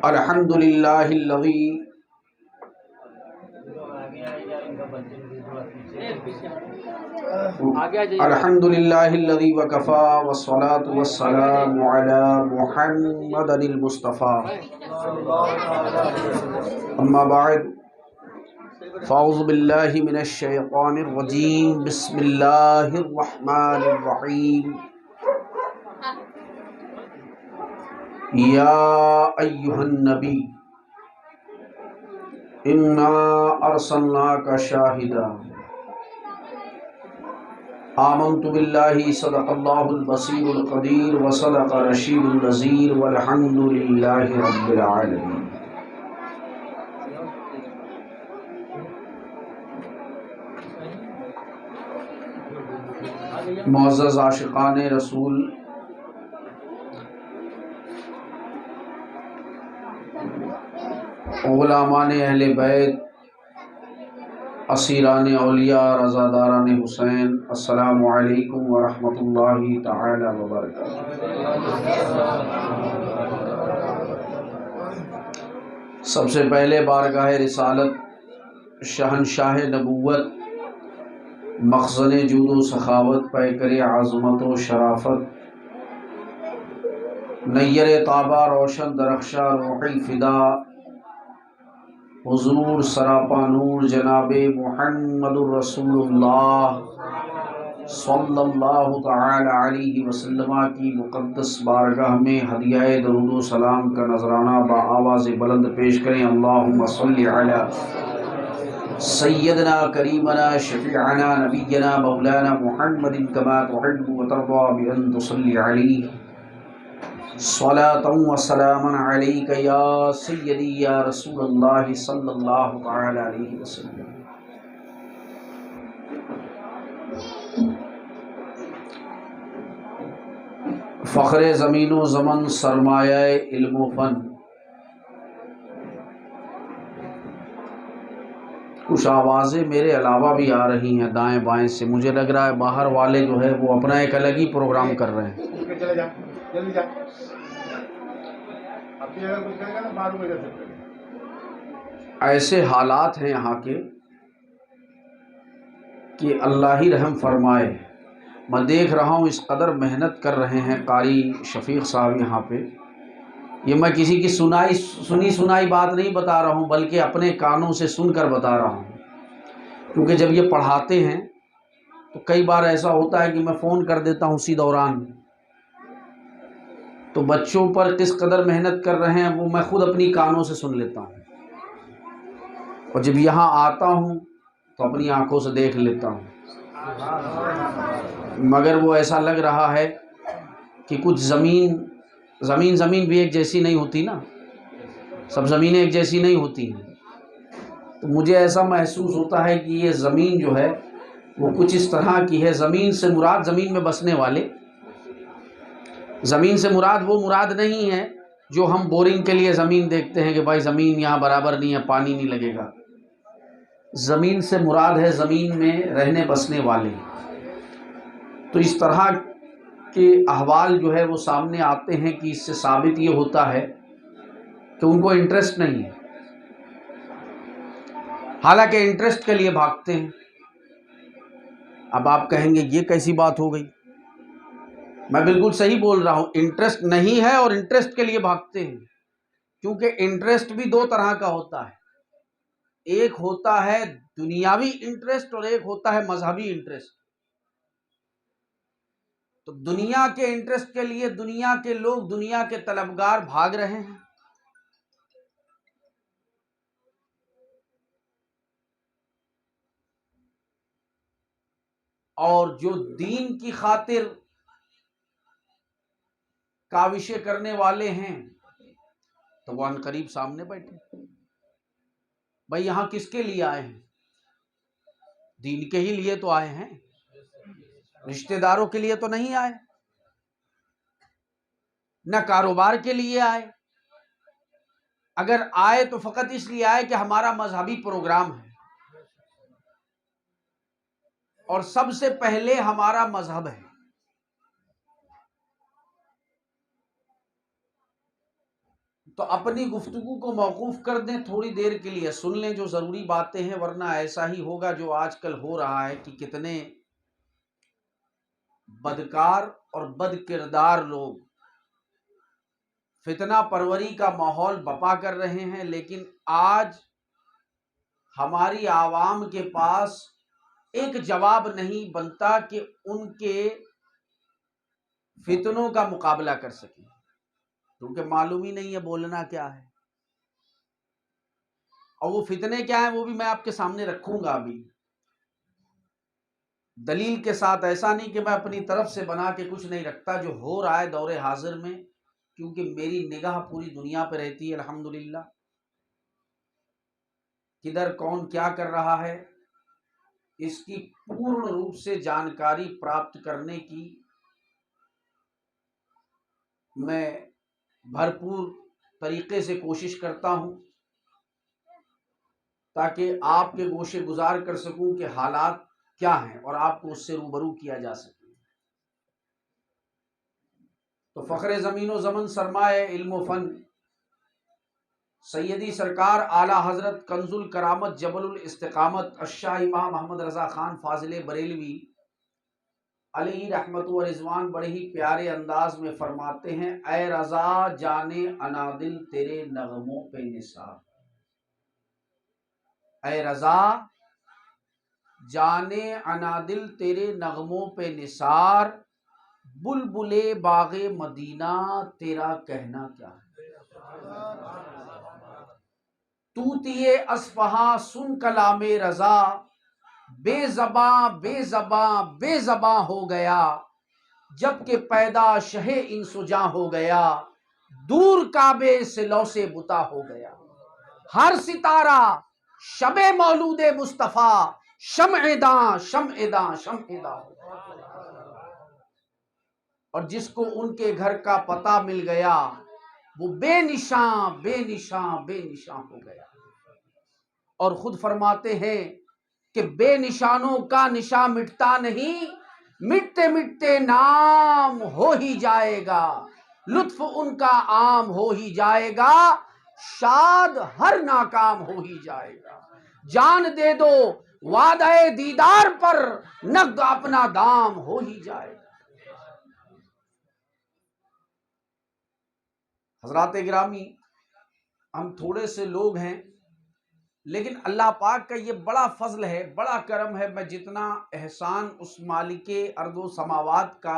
الحمدللہ الذی وکفا والصلاة والسلام علی محمد المصطفیٰ اما بعد فاعوذ باللہ من الشیطان الرجیم بسم اللہ الرحمن الرحیم یا ایہا النبی انا ارسلناک شاہدا آمنت باللہ صدق اللہ البصیر القدیر وصدق رشید النذیر والحمد للہ رب العالمین۔ معزز عاشقان رسول، غلامان اہل بیت، اسیران اولیاء، رضاداران حسین، السلام علیکم ورحمۃ اللہ تعالی وبرکاتہ۔ سب سے پہلے بارگاہ رسالت، شہنشاہ نبوت، مخزن جود و سخاوت، پیکر عظمت و شرافت، نیر تابہ روشن درخشاں روح الفدا، حضور سراپا نور جناب محمد الرسول اللہ صلی اللہ تعالی علیہ وسلم کی مقدس بارگاہ میں ہدیہ درود و سلام کا نذرانہ بآواز بلند پیش کریں۔ اللہم صلی علی سیدنا کریمنا شفیعنا نبینا مولانا محمد کما تحب وترضى بأن تصلی علیہ صلاة و سلاما علیک یا سیدی یا رسول اللہ صلی اللہ تعالی علیہ وسلم۔ فخر زمین و زمن، سرمایہ علم و فن، کچھ آوازیں میرے علاوہ بھی آ رہی ہیں دائیں بائیں سے، مجھے لگ رہا ہے باہر والے جو ہے وہ اپنا ایک الگ ہی پروگرام کر رہے ہیں۔ ایسے حالات ہیں یہاں کے کہ اللہ ہی رحم فرمائے۔ میں دیکھ رہا ہوں اس قدر محنت کر رہے ہیں قاری شفیق صاحب یہاں پہ۔ یہ میں کسی کی سنائی بات نہیں بتا رہا ہوں، بلکہ اپنے کانوں سے سن کر بتا رہا ہوں، کیونکہ جب یہ پڑھاتے ہیں تو کئی بار ایسا ہوتا ہے کہ میں فون کر دیتا ہوں اسی دوران، تو بچوں پر کس قدر محنت کر رہے ہیں وہ میں خود اپنی کانوں سے سن لیتا ہوں، اور جب یہاں آتا ہوں تو اپنی آنکھوں سے دیکھ لیتا ہوں، مگر وہ ایسا لگ رہا ہے کہ کچھ زمین بھی ایک جیسی نہیں ہوتی نا، سب زمینیں ایک جیسی نہیں ہوتی ہیں، تو مجھے ایسا محسوس ہوتا ہے کہ یہ زمین جو ہے وہ کچھ اس طرح کی ہے۔ زمین سے مراد زمین میں بسنے والے، زمین سے مراد وہ مراد نہیں ہے جو ہم بورنگ کے لیے زمین دیکھتے ہیں کہ بھائی زمین یہاں برابر نہیں ہے، پانی نہیں لگے گا۔ زمین سے مراد ہے زمین میں رہنے بسنے والے۔ تو اس طرح کے احوال جو ہے وہ سامنے آتے ہیں کہ اس سے ثابت یہ ہوتا ہے کہ ان کو انٹرسٹ نہیں ہے، حالانکہ انٹرسٹ کے لیے بھاگتے ہیں۔ اب آپ کہیں گے یہ کیسی بات ہو گئی؟ میں بالکل صحیح بول رہا ہوں، انٹرسٹ نہیں ہے اور انٹرسٹ کے لیے بھاگتے ہیں، کیونکہ انٹرسٹ بھی دو طرح کا ہوتا ہے، ایک ہوتا ہے دنیاوی انٹرسٹ اور ایک ہوتا ہے مذہبی انٹرسٹ۔ تو دنیا کے انٹرسٹ کے لیے دنیا کے لوگ، دنیا کے طلبگار بھاگ رہے ہیں، اور جو دین کی خاطر کاوشیں کرنے والے ہیں تو وہ ان قریب سامنے بیٹھے۔ بھائی یہاں کس کے لیے آئے ہیں؟ دین کے ہی لیے تو آئے ہیں، رشتہ داروں کے لیے تو نہیں آئے، نہ کاروبار کے لیے آئے۔ اگر آئے تو فقط اس لیے آئے کہ ہمارا مذہبی پروگرام ہے، اور سب سے پہلے ہمارا مذہب ہے۔ تو اپنی گفتگو کو موقوف کر دیں، تھوڑی دیر کے لیے سن لیں جو ضروری باتیں ہیں، ورنہ ایسا ہی ہوگا جو آج کل ہو رہا ہے کہ کتنے بدکار اور بد کردار لوگ فتنہ پروری کا ماحول بپا کر رہے ہیں، لیکن آج ہماری عوام کے پاس ایک جواب نہیں بنتا کہ ان کے فتنوں کا مقابلہ کر سکیں، کیونکہ معلوم ہی نہیں ہے بولنا کیا ہے، اور وہ فتنے کیا ہیں وہ بھی میں آپ کے سامنے رکھوں گا ابھی دلیل کے ساتھ۔ ایسا نہیں کہ میں اپنی طرف سے بنا کے کچھ نہیں رکھتا، جو ہو رہا ہے دور حاضر میں، کیونکہ میری نگاہ پوری دنیا پہ رہتی ہے الحمدللہ، کدھر کون کیا کر رہا ہے اس کی پورن روپ سے جانکاری پراپت کرنے کی میں بھرپور طریقے سے کوشش کرتا ہوں، تاکہ آپ کے گوشے گزار کر سکوں کہ حالات کیا ہیں اور آپ کو اس سے روبرو کیا جا سکے۔ تو فخر زمین و زمن، سرمایہ علم و فن، سیدی سرکار اعلیٰ حضرت کنز الکرامت جبل الاستقامت الشاہ امام محمد رضا خان فاضل بریلوی علیہ رحمت و رضوان بڑے ہی پیارے انداز میں فرماتے ہیں، اے رضا جانے انادل تیرے نغموں پہ نثار، اے رضا جانے انادل تیرے نغموں پہ نثار، بلبلے باغ مدینہ تیرا کہنا کیا ہے، طوطیے اصفہاں سن کلام رضا، بے زباں بے زباں بے زباں ہو گیا، جب کہ پیدا شہ انس و جاں ہو گیا، دور کعبے سے لو سے بتا ہو گیا، ہر ستارہ شب مولود مصطفیٰ، شمع داں شمع داں شمع داں ہو گیا، اور جس کو ان کے گھر کا پتہ مل گیا وہ بے نشاں بے نشاں بے نشاں ہو گیا۔ اور خود فرماتے ہیں کہ بے نشانوں کا نشاں مٹتا نہیں، مٹتے مٹتے نام ہو ہی جائے گا، لطف ان کا عام ہو ہی جائے گا، شاد ہر ناکام ہو ہی جائے گا، جان دے دو وعدہ دیدار پر، نقد اپنا دام ہو ہی جائے گا۔ حضرات گرامی، ہم تھوڑے سے لوگ ہیں، لیکن اللہ پاک کا یہ بڑا فضل ہے، بڑا کرم ہے، میں جتنا احسان اس مالک ارض و سماوات کا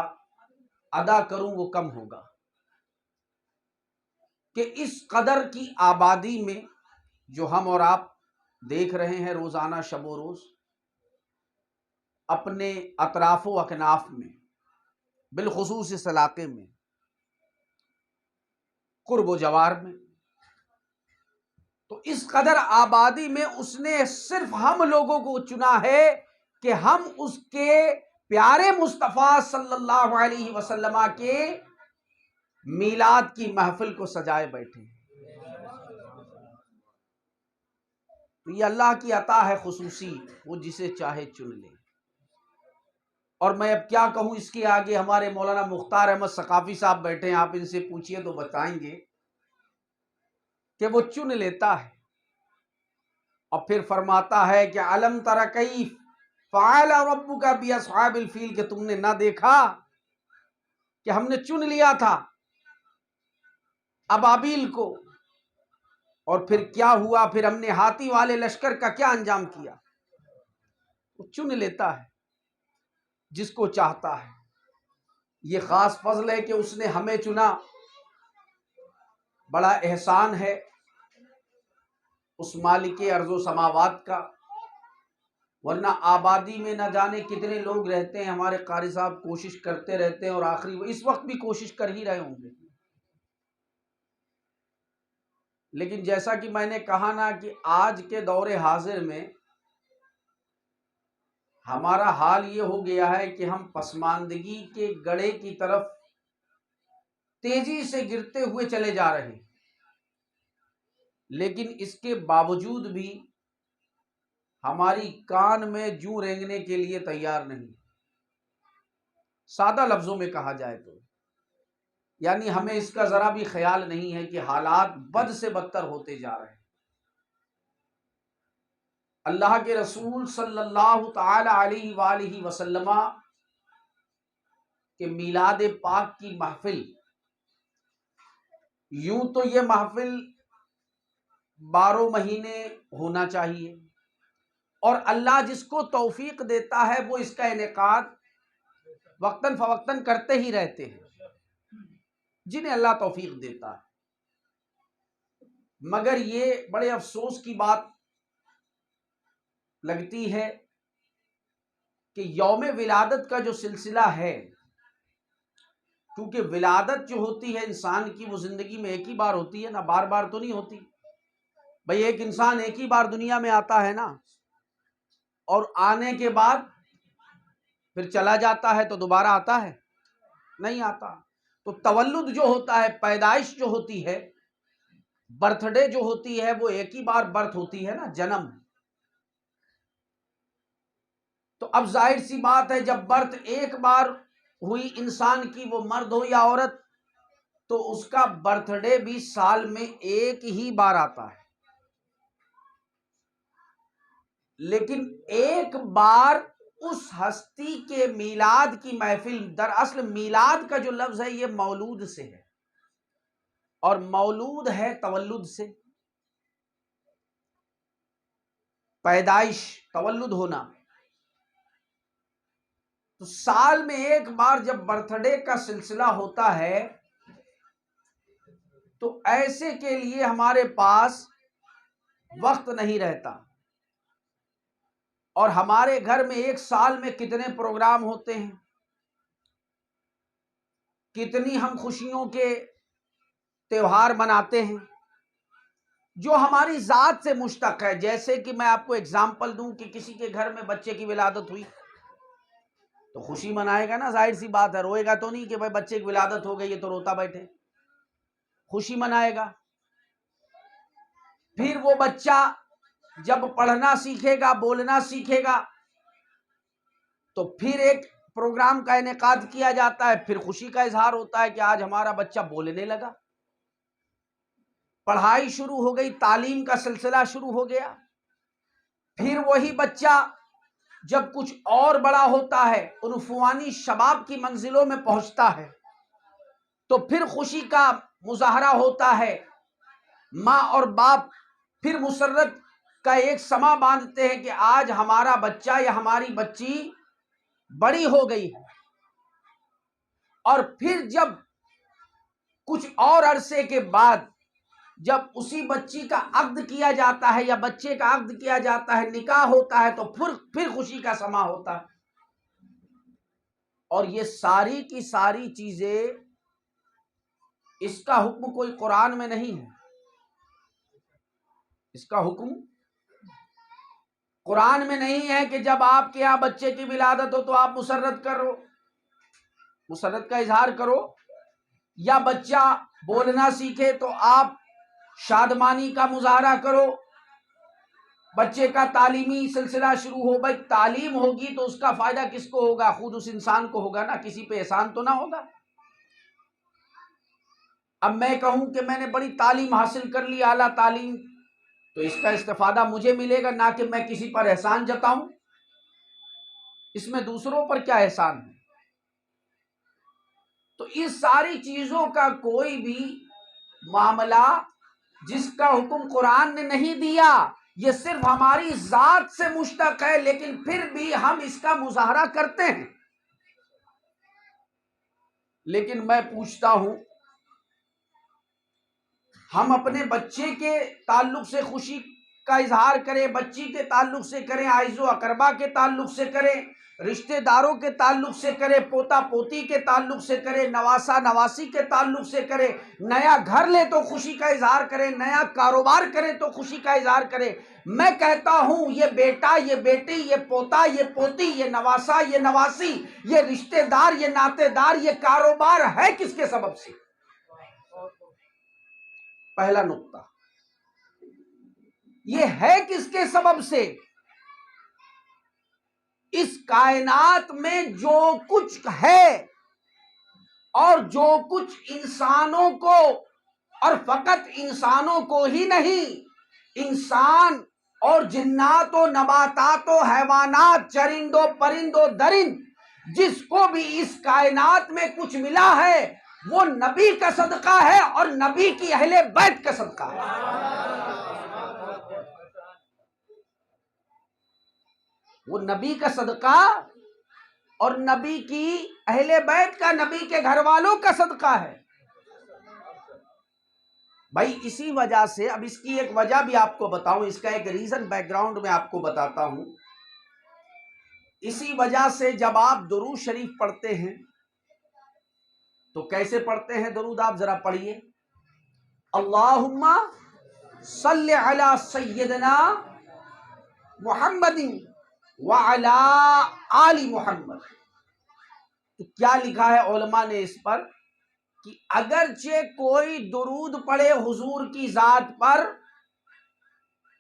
ادا کروں وہ کم ہوگا، کہ اس قدر کی آبادی میں جو ہم اور آپ دیکھ رہے ہیں روزانہ شب و روز اپنے اطراف و اکناف میں، بالخصوص اس علاقے میں، قرب و جوار میں، تو اس قدر آبادی میں اس نے صرف ہم لوگوں کو چنا ہے کہ ہم اس کے پیارے مصطفیٰ صلی اللہ علیہ وسلم کے میلاد کی محفل کو سجائے بیٹھے ہیں۔ تو یہ اللہ کی عطا ہے خصوصی، وہ جسے چاہے چن لے۔ اور میں اب کیا کہوں اس کے آگے، ہمارے مولانا مختار احمد ثقافی صاحب بیٹھے ہیں، آپ ان سے پوچھئے تو بتائیں گے کہ وہ چن لیتا ہے، اور پھر فرماتا ہے کہ علم تر کیف فعل ربک باصحاب الفیل، کہ تم نے نہ دیکھا کہ ہم نے چن لیا تھا ابابیل کو، اور پھر کیا ہوا، پھر ہم نے ہاتھی والے لشکر کا کیا انجام کیا۔ وہ چن لیتا ہے جس کو چاہتا ہے، یہ خاص فضل ہے کہ اس نے ہمیں چنا، بڑا احسان ہے اس مالک ارض و سماوات کا، ورنہ آبادی میں نہ جانے کتنے لوگ رہتے ہیں۔ ہمارے قاری صاحب کوشش کرتے رہتے ہیں، اور آخری وہ اس وقت بھی کوشش کر ہی رہے ہوں گے، لیکن جیسا کہ میں نے کہا نا کہ آج کے دور حاضر میں ہمارا حال یہ ہو گیا ہے کہ ہم پسماندگی کے گڑھے کی طرف تیزی سے گرتے ہوئے چلے جا رہے ہیں، لیکن اس کے باوجود بھی ہماری کان میں جوں رینگنے کے لیے تیار نہیں۔ سادہ لفظوں میں کہا جائے تو یعنی ہمیں اس کا ذرا بھی خیال نہیں ہے کہ حالات بد سے بدتر ہوتے جا رہے ہیں۔ اللہ کے رسول صلی اللہ تعالی علیہ وآلہ وسلم کہ میلاد پاک کی محفل، یوں تو یہ محفل 12 مہینے ہونا چاہیے، اور اللہ جس کو توفیق دیتا ہے وہ اس کا انعقاد وقتاً فوقتاً کرتے ہی رہتے ہیں، جنہیں اللہ توفیق دیتا ہے۔ مگر یہ بڑے افسوس کی بات لگتی ہے کہ یوم ولادت کا جو سلسلہ ہے، کیونکہ ولادت جو ہوتی ہے انسان کی، وہ زندگی میں ایک ہی بار ہوتی ہے نا، بار بار تو نہیں ہوتی بھئی۔ ایک انسان ایک ہی بار دنیا میں آتا ہے نا، اور آنے کے بعد پھر چلا جاتا ہے، تو دوبارہ آتا ہے؟ نہیں آتا۔ تو تولد جو ہوتا ہے، پیدائش جو ہوتی ہے، برتھ ڈے جو ہوتی ہے، وہ ایک ہی بار برتھ ہوتی ہے نا، جنم۔ تو اب ظاہر سی بات ہے جب برتھ ایک بار ہوئی انسان کی، وہ مرد ہو یا عورت، تو اس کا برتھ ڈے بھی سال میں ایک ہی بار آتا ہے۔ لیکن ایک بار اس ہستی کے میلاد کی محفل، دراصل میلاد کا جو لفظ ہے یہ مولود سے ہے، اور مولود ہے تولد سے، پیدائش، تولد ہونا۔ تو سال میں ایک بار جب برتھ ڈے کا سلسلہ ہوتا ہے، تو ایسے کے لیے ہمارے پاس وقت نہیں رہتا، اور ہمارے گھر میں ایک سال میں کتنے پروگرام ہوتے ہیں، کتنی ہم خوشیوں کے تہوار مناتے ہیں جو ہماری ذات سے مشتق ہے۔ جیسے کہ میں آپ کو اگزامپل دوں کہ کسی کے گھر میں بچے کی ولادت ہوئی تو خوشی منائے گا نا، ظاہر سی بات ہے، روئے گا تو نہیں کہ بھائی بچے کی ولادت ہو گئی ہے تو روتا بیٹھے، خوشی منائے گا۔ پھر وہ بچہ جب پڑھنا سیکھے گا، بولنا سیکھے گا، تو پھر ایک پروگرام کا انعقاد کیا جاتا ہے، پھر خوشی کا اظہار ہوتا ہے کہ آج ہمارا بچہ بولنے لگا۔ پڑھائی شروع ہو گئی، تعلیم کا سلسلہ شروع ہو گیا۔ پھر وہی بچہ جب کچھ اور بڑا ہوتا ہے، عنفوانی شباب کی منزلوں میں پہنچتا ہے، تو پھر خوشی کا مظاہرہ ہوتا ہے۔ ماں اور باپ پھر مسرت کا ایک سما باندھتے ہیں کہ آج ہمارا بچہ یا ہماری بچی بڑی ہو گئی ہے۔ اور پھر جب کچھ اور عرصے کے بعد جب اسی بچی کا عقد کیا جاتا ہے یا بچے کا عقد کیا جاتا ہے، نکاح ہوتا ہے، تو پھر خوشی کا سما ہوتا ہے۔ اور یہ ساری کی ساری چیزیں، اس کا حکم کوئی قرآن میں نہیں ہے، اس کا حکم قرآن میں نہیں ہے کہ جب آپ کے یہاں بچے کی ولادت ہو تو آپ مسرت کرو، مسرت کا اظہار کرو، یا بچہ بولنا سیکھے تو آپ شادمانی کا مظاہرہ کرو، بچے کا تعلیمی سلسلہ شروع ہو۔ بھائی تعلیم ہوگی تو اس کا فائدہ کس کو ہوگا؟ خود اس انسان کو ہوگا نا، کسی پہ احسان تو نہ ہوگا۔ اب میں کہوں کہ میں نے بڑی تعلیم حاصل کر لی، اعلیٰ تعلیم، تو اس کا استفادہ مجھے ملے گا، نہ کہ میں کسی پر احسان جتاؤں۔ اس میں دوسروں پر کیا احسان ہے؟ تو اس ساری چیزوں کا کوئی بھی معاملہ جس کا حکم قرآن نے نہیں دیا، یہ صرف ہماری ذات سے مشتق ہے، لیکن پھر بھی ہم اس کا مظاہرہ کرتے ہیں۔ لیکن میں پوچھتا ہوں، ہم اپنے بچے کے تعلق سے خوشی کا اظہار کریں، بچی کے تعلق سے کریں، اعز و اقربا کے تعلق سے کریں، رشتہ داروں کے تعلق سے کریں، پوتا پوتی کے تعلق سے کریں، نواسا نواسی کے تعلق سے کریں، نیا گھر لے تو خوشی کا اظہار کریں، نیا کاروبار کریں تو خوشی کا اظہار کریں۔ میں کہتا ہوں یہ بیٹا، یہ بیٹی، یہ پوتا، یہ پوتی، یہ نواسا، یہ نواسی، یہ رشتہ دار، یہ ناطے دار، یہ کاروبار ہے کس کے سبب سے؟ پہلا نقطہ یہ ہے کس کے سبب سے؟ اس کائنات میں جو کچھ ہے اور جو کچھ انسانوں کو، اور فقط انسانوں کو ہی نہیں، انسان اور جنات و نباتات و حیوانات، چرند و پرند و درند، جس کو بھی اس کائنات میں کچھ ملا ہے وہ نبی کا صدقہ ہے اور نبی کی اہل بیت کا صدقہ ہے۔ وہ نبی کا صدقہ اور نبی کی اہل بیت کا، نبی کے گھر والوں کا صدقہ ہے۔ بھائی اسی وجہ سے، اب اس کی ایک وجہ بھی آپ کو بتاؤں، اس کا ایک ریزن بیک گراؤنڈ میں آپ کو بتاتا ہوں۔ اسی وجہ سے جب آپ درود شریف پڑھتے ہیں تو کیسے پڑھتے ہیں درود؟ آپ ذرا پڑھیے، اللہم صلی علی سیدنا محمد وعلی آل محمد۔ تو کیا لکھا ہے علماء نے اس پر کہ اگرچہ کوئی درود پڑھے حضور کی ذات پر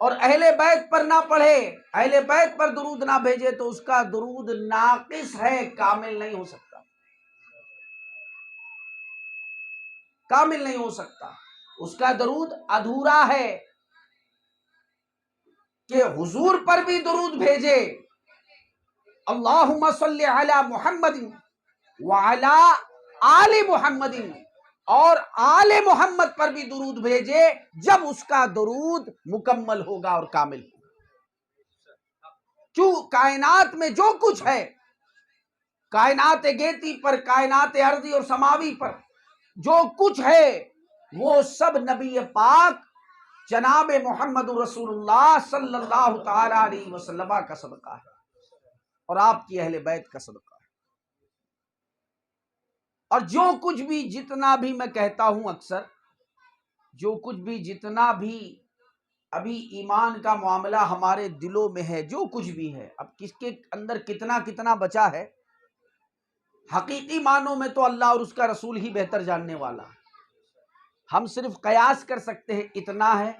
اور اہل بیت پر نہ پڑھے، اہل بیت پر درود نہ بھیجے، تو اس کا درود ناقص ہے، کامل نہیں ہو سکتا، کامل نہیں ہو سکتا، اس کا درود ادھورا ہے۔ کہ حضور پر بھی درود بھیجے، اللہم صلی علی محمد وعلی آل محمد، اور آل محمد پر بھی درود بھیجے جب اس کا درود مکمل ہوگا اور کامل ہوگا۔ کیوں؟ کائنات میں جو کچھ ہے، کائنات گیتی پر، کائنات ارضی اور سماوی پر جو کچھ ہے، وہ سب نبی پاک جناب محمد رسول اللہ صلی اللہ تعالی علیہ وسلم کا صدقہ ہے اور آپ کی اہل بیت کا صدقہ ہے۔ اور جو کچھ بھی، جتنا بھی میں کہتا ہوں اکثر، جو کچھ بھی، جتنا بھی ابھی ایمان کا معاملہ ہمارے دلوں میں ہے، جو کچھ بھی ہے، اب کس کے اندر کتنا کتنا بچا ہے، حقیقی معنوں میں تو اللہ اور اس کا رسول ہی بہتر جاننے والا ہے۔ ہم صرف قیاس کر سکتے ہیں اتنا ہے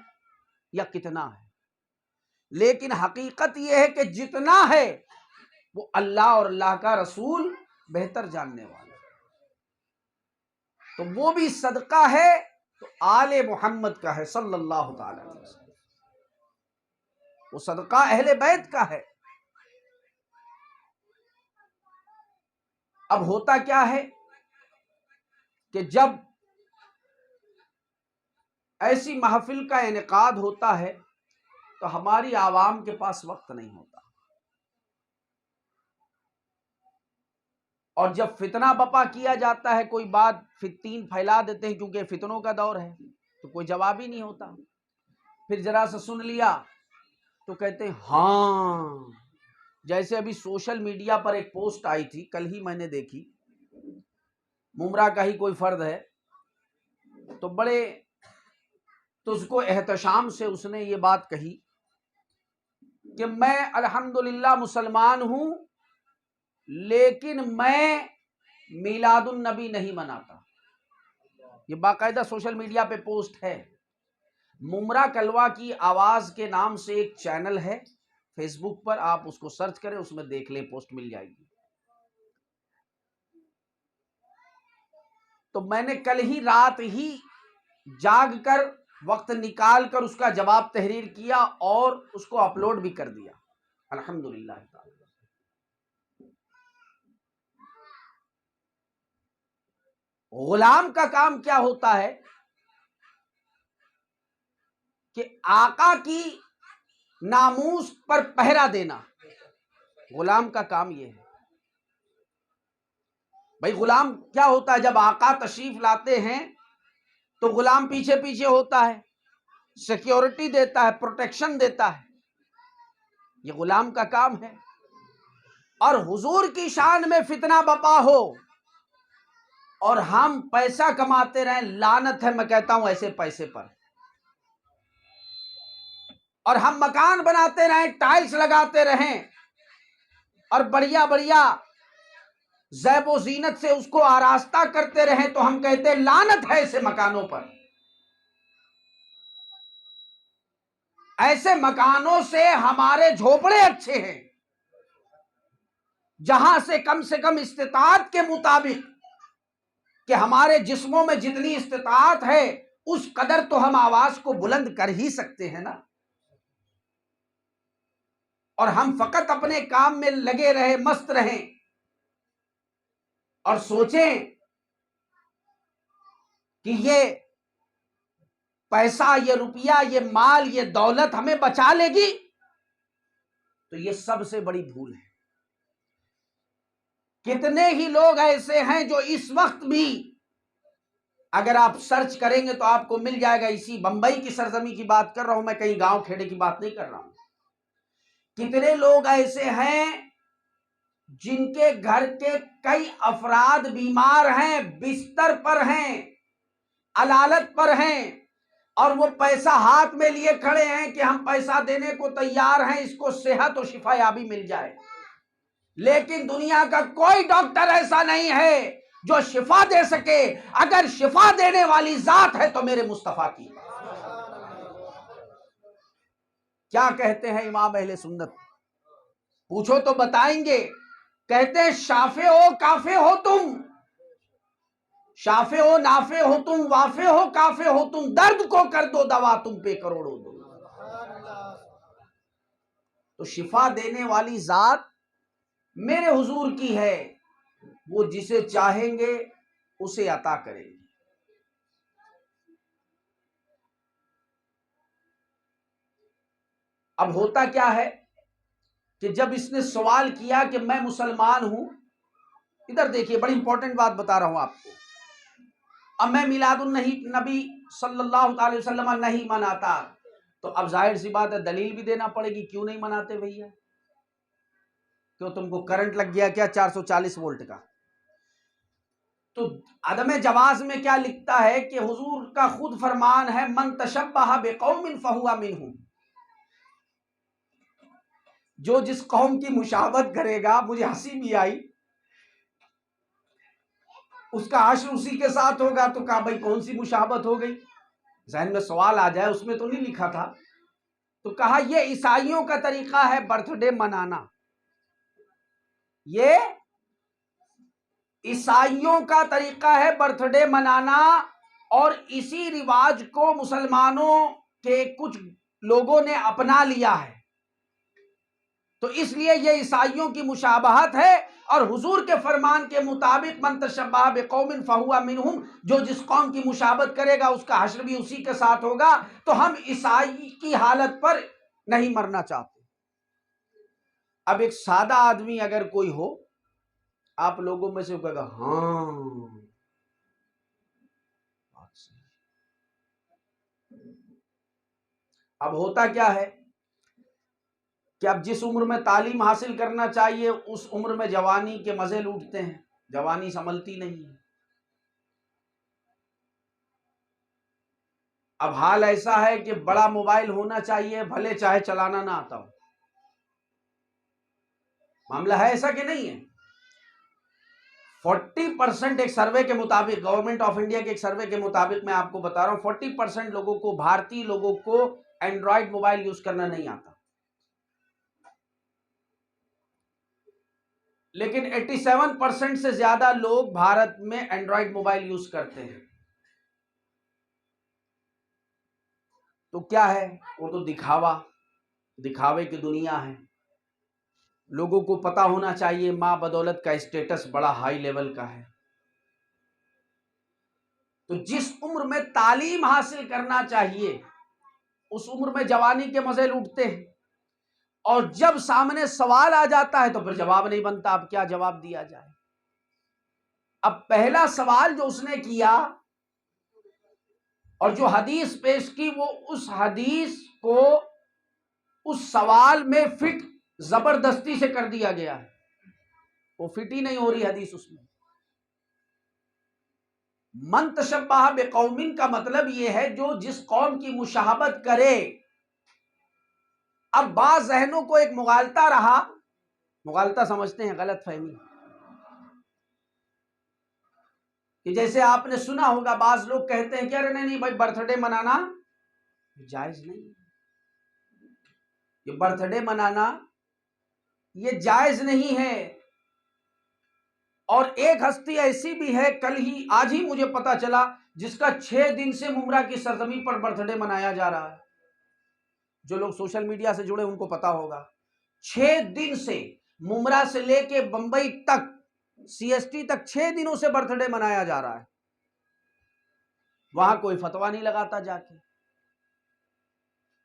یا کتنا ہے، لیکن حقیقت یہ ہے کہ جتنا ہے وہ اللہ اور اللہ کا رسول بہتر جاننے والا ہے۔ تو وہ بھی صدقہ ہے تو آل محمد کا ہے صلی اللہ تعالی علیہ وسلم، وہ صدقہ اہل بیت کا ہے۔ اب ہوتا کیا ہے کہ جب ایسی محفل کا انعقاد ہوتا ہے تو ہماری عوام کے پاس وقت نہیں ہوتا، اور جب فتنہ بپا کیا جاتا ہے، کوئی بات فتین پھیلا دیتے ہیں، کیونکہ فتنوں کا دور ہے تو کوئی جواب ہی نہیں ہوتا۔ پھر ذرا سا سن لیا تو کہتے ہیں ہاں، جیسے ابھی سوشل میڈیا پر ایک پوسٹ آئی تھی، کل ہی میں نے دیکھی، ممرہ کا ہی کوئی فرد ہے، تو بڑے تجھ کو احتشام سے اس نے یہ بات کہی کہ میں الحمدللہ مسلمان ہوں، لیکن میں میلاد النبی نہیں مناتا۔ یہ باقاعدہ سوشل میڈیا پہ پوسٹ ہے۔ ممرہ کلوا کی آواز کے نام سے ایک چینل ہے فیس بک پر، آپ اس کو سرچ کریں، اس میں دیکھ لیں، پوسٹ مل جائے گی۔ تو میں نے کل ہی رات ہی جاگ کر، وقت نکال کر اس کا جواب تحریر کیا اور اس کو اپلوڈ بھی کر دیا، الحمدللہ تعالی۔ غلام کا کام کیا ہوتا ہے کہ آقا کی ناموس پر پہرا دینا، غلام کا کام یہ ہے۔ بھائی غلام کیا ہوتا ہے؟ جب آقا تشریف لاتے ہیں تو غلام پیچھے پیچھے ہوتا ہے، سیکیورٹی دیتا ہے، پروٹیکشن دیتا ہے، یہ غلام کا کام ہے۔ اور حضور کی شان میں فتنہ بپا ہو اور ہم پیسہ کماتے رہیں، لعنت ہے میں کہتا ہوں ایسے پیسے پر، اور ہم مکان بناتے رہیں، ٹائلز لگاتے رہیں اور بڑھیا بڑھیا زیب و زینت سے اس کو آراستہ کرتے رہیں، تو ہم کہتے ہیں لعنت ہے ایسے مکانوں پر۔ ایسے مکانوں سے ہمارے جھوپڑے اچھے ہیں، جہاں سے کم استطاعت کے مطابق کہ ہمارے جسموں میں جتنی استطاعت ہے اس قدر تو ہم آواز کو بلند کر ہی سکتے ہیں نا، اور ہم فقط اپنے کام میں لگے رہے، مست رہیں اور سوچیں کہ یہ پیسہ، یہ روپیہ، یہ مال، یہ دولت ہمیں بچا لے گی، تو یہ سب سے بڑی بھول ہے۔ کتنے ہی لوگ ایسے ہیں جو اس وقت بھی، اگر آپ سرچ کریں گے تو آپ کو مل جائے گا، اسی بمبئی کی سرزمین کی بات کر رہا ہوں میں، کہیں گاؤں کھیڑے کی بات نہیں کر رہا ہوں۔ کتنے لوگ ایسے ہیں جن کے گھر کے کئی افراد بیمار ہیں، بستر پر ہیں، علالت پر ہیں، اور وہ پیسہ ہاتھ میں لیے کھڑے ہیں کہ ہم پیسہ دینے کو تیار ہیں، اس کو صحت و شفا یابی مل جائے۔ لیکن دنیا کا کوئی ڈاکٹر ایسا نہیں ہے جو شفا دے سکے۔ اگر شفا دینے والی ذات ہے تو میرے مصطفیٰ کی۔ کیا کہتے ہیں امام اہل سنت؟ پوچھو تو بتائیں گے، کہتے ہیں شافع ہو کافع ہو تم، شافع ہو نافع ہو تم، وافع ہو کافع ہو تم، درد کو کر دو دوا تم پہ کروڑوں دو۔ تو شفا دینے والی ذات میرے حضور کی ہے، وہ جسے چاہیں گے اسے عطا کریں گے۔ اب ہوتا کیا ہے کہ جب اس نے سوال کیا کہ میں مسلمان ہوں، ادھر دیکھیے بڑی امپورٹنٹ بات بتا رہا ہوں آپ کو، اب میں میلاد النبی صلی اللہ علیہ وسلم نہیں مناتا، تو اب ظاہر سی بات ہے دلیل بھی دینا پڑے گی، کیوں نہیں مناتے بھیا؟ کیوں تم کو کرنٹ لگ گیا کیا 440 وولٹ کا؟ تو عدم جواز میں کیا لکھتا ہے کہ حضور کا خود فرمان ہے، من تشبہ بقوم فہو منہم، جو جس قوم کی مشابہت کرے گا، مجھے ہنسی بھی آئی، اس کا حشر اسی کے ساتھ ہوگا، تو کہا بھائی کون سی مشابہت ہو گئی؟ ذہن میں سوال آ جائے، اس میں تو نہیں لکھا تھا، تو کہا یہ عیسائیوں کا طریقہ ہے برتھ ڈے منانا، یہ عیسائیوں کا طریقہ ہے برتھ ڈے منانا، اور اسی رواج کو مسلمانوں کے کچھ لوگوں نے اپنا لیا ہے، تو اس لیے یہ عیسائیوں کی مشابہت ہے، اور حضور کے فرمان کے مطابق من تشبہ بقوم فہو منہم، جو جس قوم کی مشابہت کرے گا اس کا حشر بھی اسی کے ساتھ ہوگا، تو ہم عیسائی کی حالت پر نہیں مرنا چاہتے۔ اب ایک سادہ آدمی اگر کوئی ہو آپ لوگوں میں سے، کہے گا ہاں بات صحیح۔ اب ہوتا کیا ہے کہ اب جس عمر میں تعلیم حاصل کرنا چاہیے اس عمر میں جوانی کے مزے لوٹتے ہیں، جوانی سنبھلتی نہیں ہے۔ اب حال ایسا ہے کہ بڑا موبائل ہونا چاہیے بھلے چاہے چلانا نہ آتا ہو۔ معاملہ ہے ایسا کہ نہیں ہے؟ 40% ایک سروے کے مطابق، گورنمنٹ آف انڈیا کے ایک سروے کے مطابق میں آپ کو بتا رہا ہوں، 40% لوگوں کو، بھارتی لوگوں کو اینڈرائڈ موبائل یوز کرنا نہیں آتا، لیکن 87% سے زیادہ لوگ بھارت میں اینڈرائڈ موبائل یوز کرتے ہیں۔ تو کیا ہے؟ وہ تو دکھاوے کی دنیا ہے۔ لوگوں کو پتا ہونا چاہیے ماں بدولت کا اسٹیٹس بڑا ہائی لیول کا ہے۔ تو جس عمر میں تعلیم حاصل کرنا چاہیے اس عمر میں جوانی کے مزے لوٹتے ہیں، اور جب سامنے سوال آ جاتا ہے تو پھر جواب نہیں بنتا، اب کیا جواب دیا جائے؟ اب پہلا سوال جو اس نے کیا اور جو حدیث پیش کی، وہ اس حدیث کو اس سوال میں فٹ زبردستی سے کر دیا گیا ہے، وہ فٹ ہی نہیں ہو رہی حدیث اس میں۔ من تشبہ بقوم کا مطلب یہ ہے جو جس قوم کی مشابہت کرے۔ اب بعض ذہنوں کو ایک مغالطہ رہا، مغالطہ سمجھتے ہیں غلط فہمی، کہ جیسے آپ نے سنا ہوگا بعض لوگ کہتے ہیں کہ ارے نہیں بھائی برتھ ڈے منانا جائز نہیں، یہ برتھ ڈے منانا یہ جائز نہیں ہے، اور ایک ہستی ایسی بھی ہے، آج ہی مجھے پتا چلا، جس کا 6 دن سے ممرا کی سرزمین پر برتھ ڈے منایا جا رہا ہے۔ جو لوگ سوشل میڈیا سے جڑے ان کو پتا ہوگا، 6 دن سے ممرا سے لے کے بمبئی تک، CST تک 6 دنوں سے برتھ ڈے منایا جا رہا ہے۔ وہاں کوئی فتویٰ نہیں لگاتا جا کے،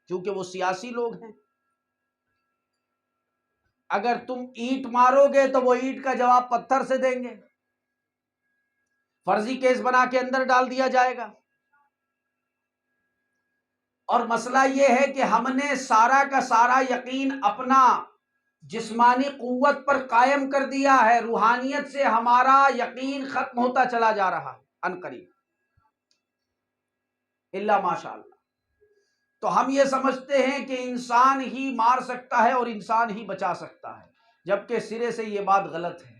کیونکہ وہ سیاسی لوگ ہیں۔ اگر تم اینٹ مارو گے تو وہ اینٹ کا جواب پتھر سے دیں گے، فرضی کیس بنا کے اندر ڈال دیا جائے گا۔ اور مسئلہ یہ ہے کہ ہم نے سارا کا سارا یقین اپنا جسمانی قوت پر قائم کر دیا ہے، روحانیت سے ہمارا یقین ختم ہوتا چلا جا رہا ہے عنقریب، الا ماشاء اللہ۔ تو ہم یہ سمجھتے ہیں کہ انسان ہی مار سکتا ہے اور انسان ہی بچا سکتا ہے، جبکہ سرے سے یہ بات غلط ہے۔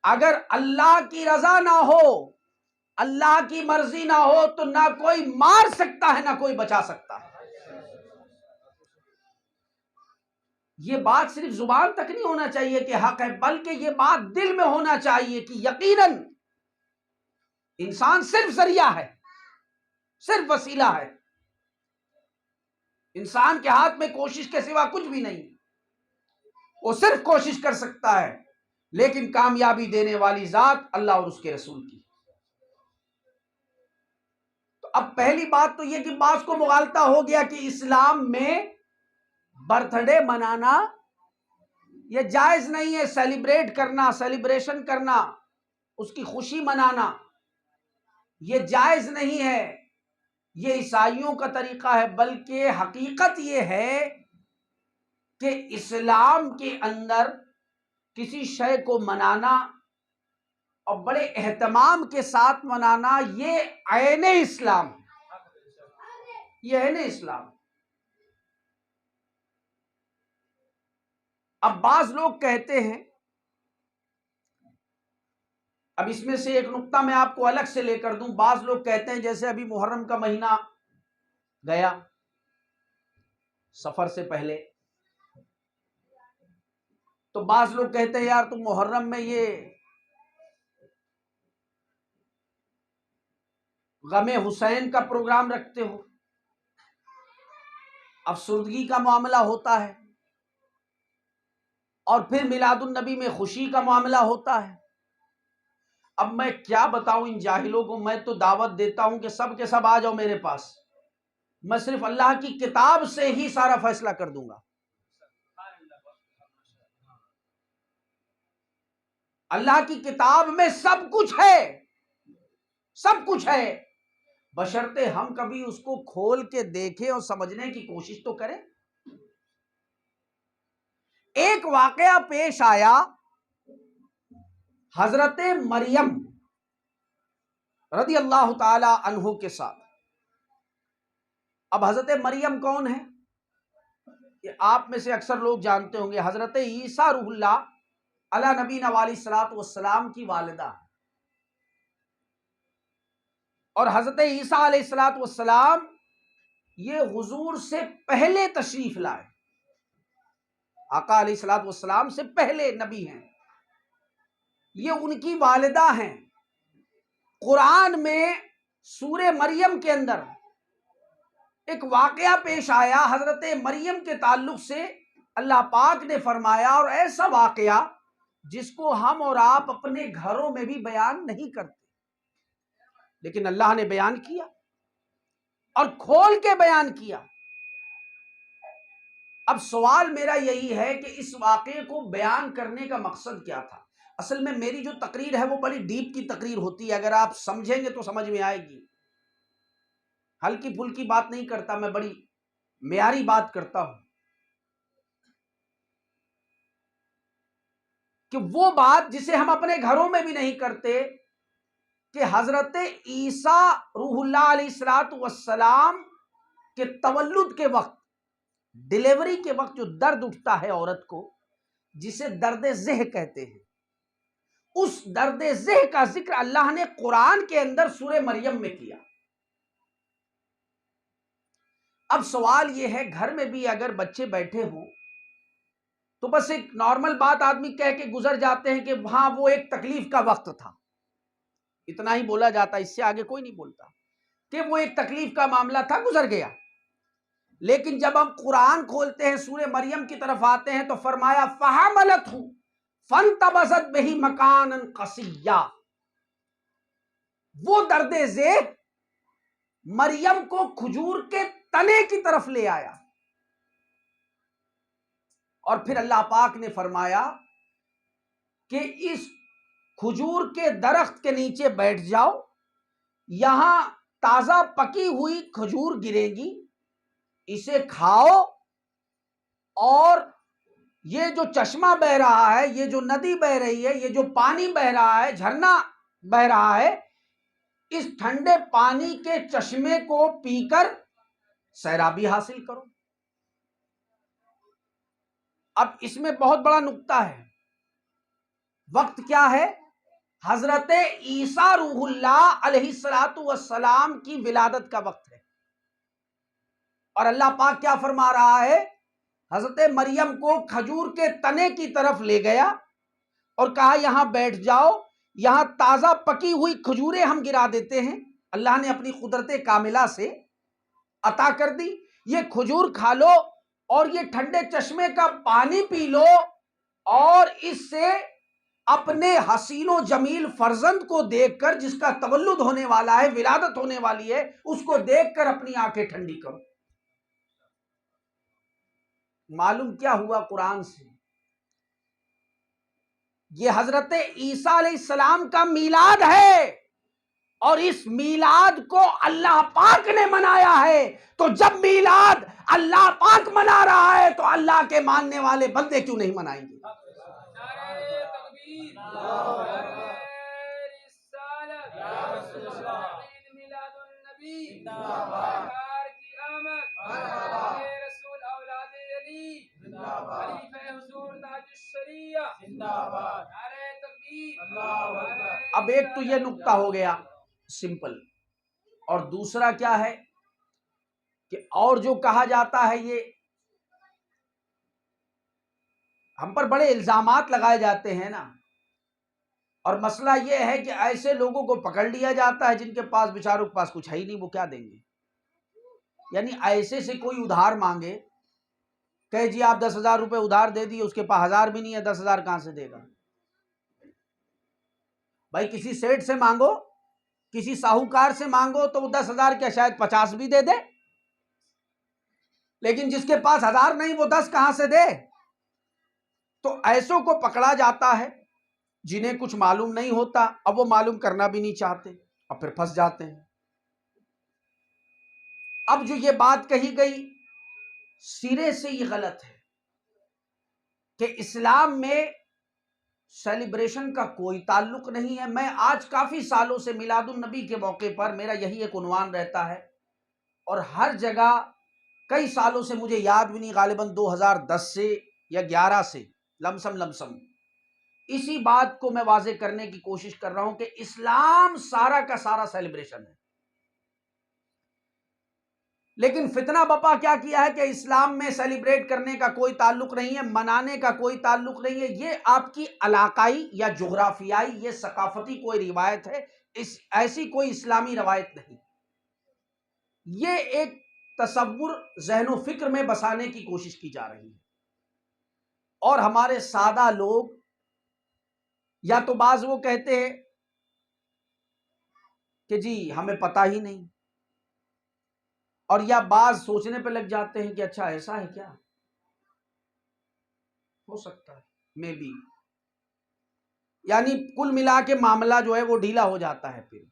اگر اللہ کی رضا نہ ہو، اللہ کی مرضی نہ ہو، تو نہ کوئی مار سکتا ہے نہ کوئی بچا سکتا ہے۔ یہ بات صرف زبان تک نہیں ہونا چاہیے کہ حق ہے، بلکہ یہ بات دل میں ہونا چاہیے کہ یقیناً انسان صرف ذریعہ ہے، صرف وسیلہ ہے۔ انسان کے ہاتھ میں کوشش کے سوا کچھ بھی نہیں، وہ صرف کوشش کر سکتا ہے، لیکن کامیابی دینے والی ذات اللہ اور اس کے رسول کی۔ تو اب پہلی بات تو یہ کہ بعض کو مغالطہ ہو گیا کہ اسلام میں برتھ ڈے منانا یہ جائز نہیں ہے، سیلیبریٹ کرنا، سیلیبریشن کرنا، اس کی خوشی منانا یہ جائز نہیں ہے، یہ عیسائیوں کا طریقہ ہے۔ بلکہ حقیقت یہ ہے کہ اسلام کے اندر کسی شے کو منانا اور بڑے اہتمام کے ساتھ منانا یہ عین اسلام ہے، یہ عین اسلام ہے۔ اب بعض لوگ کہتے ہیں، اب اس میں سے ایک نقطہ میں آپ کو الگ سے لے کر دوں، بعض لوگ کہتے ہیں جیسے ابھی محرم کا مہینہ گیا سفر سے پہلے، تو بعض لوگ کہتے ہیں یار تم محرم میں یہ غم حسین کا پروگرام رکھتے ہو، افسردگی کا معاملہ ہوتا ہے، اور پھر میلاد النبی میں خوشی کا معاملہ ہوتا ہے۔ اب میں کیا بتاؤں ان جاہلوں کو، میں تو دعوت دیتا ہوں کہ سب کے سب آ جاؤ میرے پاس، میں صرف اللہ کی کتاب سے ہی سارا فیصلہ کر دوں گا۔ اللہ کی کتاب میں سب کچھ ہے، سب کچھ ہے، بشرطے ہم کبھی اس کو کھول کے دیکھیں اور سمجھنے کی کوشش تو کریں۔ ایک واقعہ پیش آیا حضرت مریم رضی اللہ تعالی عنہ کے ساتھ۔ اب حضرت مریم کون ہے؟ یہ آپ میں سے اکثر لوگ جانتے ہوں گے، حضرت عیسیٰ روح اللہ علی نبینا علیہ الصلوۃ والسلام کی والدہ، اور حضرت عیسیٰ علیہ الصلوۃ والسلام یہ حضور سے پہلے تشریف لائے، آقا علیہ الصلوۃ والسلام سے پہلے نبی ہیں، یہ ان کی والدہ ہیں۔ قرآن میں سورہ مریم کے اندر ایک واقعہ پیش آیا حضرت مریم کے تعلق سے، اللہ پاک نے فرمایا، اور ایسا واقعہ جس کو ہم اور آپ اپنے گھروں میں بھی بیان نہیں کرتے، لیکن اللہ نے بیان کیا اور کھول کے بیان کیا۔ اب سوال میرا یہی ہے کہ اس واقعے کو بیان کرنے کا مقصد کیا تھا؟ اصل میں میری جو تقریر ہے وہ بڑی ڈیپ کی تقریر ہوتی ہے، اگر آپ سمجھیں گے تو سمجھ میں آئے گی، ہلکی پھلکی بات نہیں کرتا، میں بڑی معیاری بات کرتا ہوں، کہ وہ بات جسے ہم اپنے گھروں میں بھی نہیں کرتے، کہ حضرت عیسیٰ روح اللہ علیہ الصلوۃ والسلام کے تولد کے وقت، ڈیلیوری کے وقت جو درد اٹھتا ہے عورت کو، جسے درد زہ کہتے ہیں، اس درد زہ کا ذکر اللہ نے قرآن کے اندر سورہ مریم میں کیا۔ اب سوال یہ ہے، گھر میں بھی اگر بچے بیٹھے ہوں تو بس ایک نارمل بات آدمی کہہ کے گزر جاتے ہیں کہ ہاں وہ ایک تکلیف کا وقت تھا، اتنا ہی بولا جاتا، اس سے آگے کوئی نہیں بولتا کہ وہ ایک تکلیف کا معاملہ تھا، گزر گیا۔ لیکن جب ہم قرآن کھولتے ہیں، سورہ مریم کی طرف آتے ہیں تو فرمایا فَحَمَلَتْهُ فَانْتَبَذَتْ بِهِ مَكَانًا قَصِيًّا، وہ درد ذیل مریم کو کھجور کے تنے کی طرف لے آیا، اور پھر اللہ پاک نے فرمایا کہ اس کھجور کے درخت کے نیچے بیٹھ جاؤ، یہاں تازہ پکی ہوئی کھجور گرے گی، اسے کھاؤ، اور یہ جو چشمہ بہ رہا ہے، یہ جو ندی بہ رہی ہے، یہ جو پانی بہ رہا ہے، جھرنا بہ رہا ہے، اس ٹھنڈے پانی کے چشمے کو پی کر سیرابی حاصل کرو۔ اب اس میں بہت بڑا نکتہ ہے، وقت کیا ہے؟ حضرت عیسیٰ روح اللہ علیہ السلام کی ولادت کا وقت ہے، اور اللہ پاک کیا فرما رہا ہے؟ حضرت مریم کو کھجور کے تنے کی طرف لے گیا اور کہا یہاں بیٹھ جاؤ، یہاں تازہ پکی ہوئی کھجوریں ہم گرا دیتے ہیں، اللہ نے اپنی قدرت کاملہ سے عطا کر دی، یہ کھجور کھا لو اور یہ ٹھنڈے چشمے کا پانی پی لو، اور اس سے اپنے حسین و جمیل فرزند کو دیکھ کر، جس کا تولد ہونے والا ہے، ولادت ہونے والی ہے، اس کو دیکھ کر اپنی آنکھیں ٹھنڈی کرو۔ معلوم کیا ہوا قرآن سے؟ یہ حضرت عیسیٰ علیہ السلام کا میلاد ہے، اور اس میلاد کو اللہ پاک نے منایا ہے، تو جب میلاد اللہ پاک منا رہا ہے تو اللہ کے ماننے والے بندے کیوں نہیں منائیں گے؟ اب ایک تو یہ نکتہ ہو گیا سمپل، اور دوسرا کیا ہے کہ اور جو کہا جاتا ہے، یہ ہم پر بڑے الزامات لگائے جاتے ہیں نا، اور مسئلہ یہ ہے کہ ایسے لوگوں کو پکڑ لیا جاتا ہے جن کے پاس بیچاروں کے پاس کچھ ہے ہی نہیں، وہ کیا دیں گے؟ یعنی ایسے سے کوئی ادھار مانگے کہ جی آپ 10,000 روپے ادھار دے دیے، اس کے پاس 1,000 بھی نہیں ہے، 10,000 کہاں سے دے گا؟ بھائی کسی سیٹ سے مانگو، کسی ساہوکار سے مانگو تو وہ 10,000 کیا شاید 50 بھی دے دے، لیکن جس کے پاس 1,000 نہیں وہ 10 کہاں سے دے؟ تو ایسوں کو پکڑا جاتا ہے جنہیں کچھ معلوم نہیں ہوتا، اب وہ معلوم کرنا بھی نہیں چاہتے، اب پھر پھنس جاتے ہیں۔ اب جو یہ بات کہی گئی سرے سے یہ غلط ہے کہ اسلام میں سیلیبریشن کا کوئی تعلق نہیں ہے۔ میں آج کافی سالوں سے میلاد النبی کے موقع پر میرا یہی ایک عنوان رہتا ہے، اور ہر جگہ کئی سالوں سے، مجھے یاد بھی نہیں، غالباً 2010 سے یا 11 سے لمسم اسی بات کو میں واضح کرنے کی کوشش کر رہا ہوں کہ اسلام سارا کا سارا سیلیبریشن ہے، لیکن فتنہ بپا کیا کیا ہے کہ اسلام میں سیلیبریٹ کرنے کا کوئی تعلق نہیں ہے، منانے کا کوئی تعلق نہیں ہے، یہ آپ کی علاقائی یا جغرافیائی، یہ ثقافتی کوئی روایت ہے، ایسی کوئی اسلامی روایت نہیں، یہ ایک تصور ذہن و فکر میں بسانے کی کوشش کی جا رہی ہے۔ اور ہمارے سادہ لوگ، یا تو بعض وہ کہتے ہیں کہ جی ہمیں پتہ ہی نہیں، اور یا بعض سوچنے پہ لگ جاتے ہیں کہ اچھا ایسا ہے کیا، ہو سکتا ہے میں بھی، یعنی کل ملا کے معاملہ جو ہے وہ ڈھیلا ہو جاتا ہے پھر۔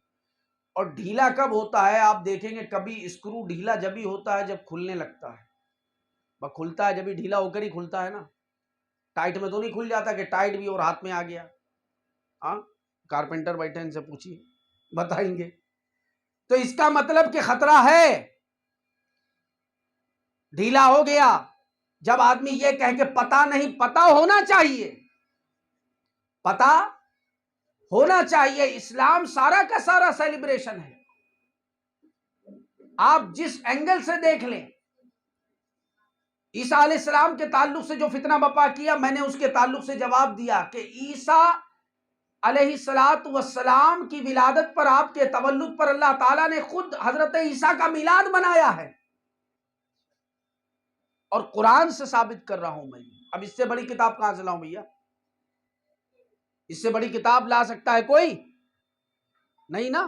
اور ڈھیلا کب ہوتا ہے؟ آپ دیکھیں گے کبھی اسکرو ڈھیلا جب ہی ہوتا ہے جب کھلنے لگتا ہے، وہ کھلتا ہے جب ہی ڈھیلا ہو کر ہی کھلتا ہے نا، ٹائٹ میں تو نہیں کھل جاتا کہ ٹائٹ بھی اور ہاتھ میں آ گیا۔ ہاں کارپینٹر بیٹھے ان سے پوچھیے، بتائیں گے۔ تو اس کا مطلب کہ خطرہ ہے، ڈھیلا ہو گیا۔ جب آدمی یہ کہہ کہ پتہ نہیں، پتہ ہونا چاہیے، پتہ ہونا چاہیے۔ اسلام سارا کا سارا سیلیبریشن ہے، آپ جس اینگل سے دیکھ لیں، عیسیٰ علیہ السلام کے تعلق سے جو فتنہ بپا کیا، میں نے اس کے تعلق سے جواب دیا کہ عیسیٰ علیہ السلام کی ولادت پر، آپ کے تولد پر اللہ تعالیٰ نے خود حضرت عیسیٰ کا میلاد منایا ہے، اور قرآن سے ثابت کر رہا ہوں میں۔ اب اس سے بڑی کتاب کہاں سے لاؤں بھیا؟ اس سے بڑی کتاب لا سکتا ہے کوئی؟ نہیں نا۔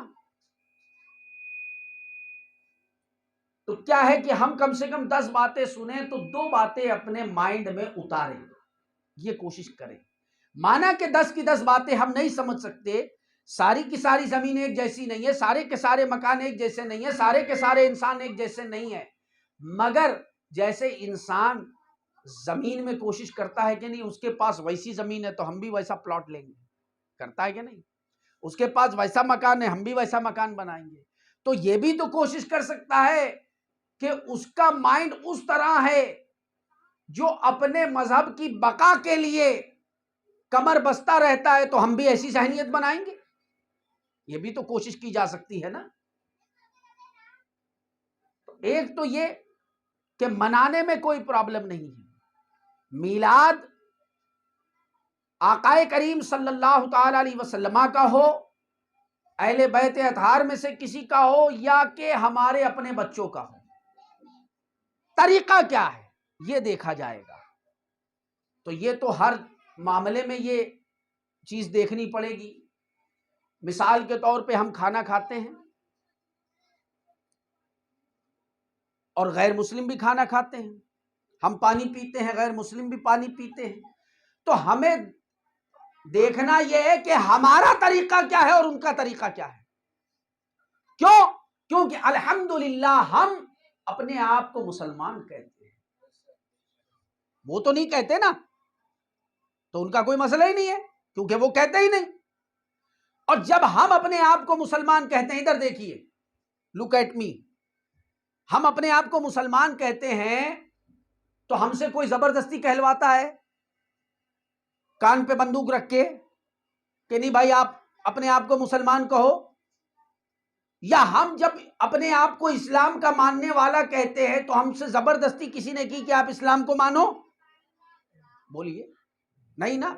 تو کیا ہے کہ ہم کم سے کم 10 باتیں سنیں تو 2 باتیں اپنے مائنڈ میں اتاریں، یہ کوشش کریں۔ مانا کہ 10 کی 10 باتیں ہم نہیں سمجھ سکتے، ساری کی ساری زمین ایک جیسی نہیں ہے، سارے کے سارے مکان ایک جیسے نہیں ہیں، سارے کے سارے انسان ایک جیسے نہیں ہیں، مگر جیسے انسان زمین میں کوشش کرتا ہے کہ نہیں اس کے پاس ویسی زمین ہے تو ہم بھی ویسا پلاٹ لیں گے، کرتا ہے کہ نہیں؟ اس کے پاس ویسا مکان ہے، ہم بھی ویسا مکان بنائیں گے۔ تو یہ بھی تو کوشش کر سکتا ہے کہ اس کا مائنڈ اس طرح ہے جو اپنے مذہب کی بقا کے لیے کمر بستہ رہتا ہے، تو ہم بھی ایسی ذہنیت بنائیں گے۔ یہ بھی تو کوشش کی جا سکتی ہے نا۔ ایک تو یہ کہ منانے میں کوئی پرابلم نہیں ہے، میلاد آقا کریم صلی اللہ تعالی علیہ وسلم کا ہو، اہل بیت اطہار میں سے کسی کا ہو، یا کہ ہمارے اپنے بچوں کا ہو، طریقہ کیا ہے یہ دیکھا جائے گا۔ تو یہ تو ہر معاملے میں یہ چیز دیکھنی پڑے گی۔ مثال کے طور پہ ہم کھانا کھاتے ہیں اور غیر مسلم بھی کھانا کھاتے ہیں، ہم پانی پیتے ہیں، غیر مسلم بھی پانی پیتے ہیں، تو ہمیں دیکھنا یہ ہے کہ ہمارا طریقہ کیا ہے اور ان کا طریقہ کیا ہے۔ کیوں؟ کیونکہ الحمدللہ ہم اپنے آپ کو مسلمان کہتے ہیں، وہ تو نہیں کہتے نا، تو ان کا کوئی مسئلہ ہی نہیں ہے کیونکہ وہ کہتے ہی نہیں۔ اور جب ہم اپنے آپ کو مسلمان کہتے ہیں، ادھر دیکھیے، لک ایٹ می، ہم اپنے آپ کو مسلمان کہتے ہیں تو ہم سے کوئی زبردستی کہلواتا ہے کان پہ بندوق رکھ کے کہ نہیں بھائی آپ اپنے آپ کو مسلمان کہو؟ یا ہم جب اپنے آپ کو اسلام کا ماننے والا کہتے ہیں تو ہم سے زبردستی کسی نے کی کہ آپ اسلام کو مانو؟ بولیے، نہیں نا۔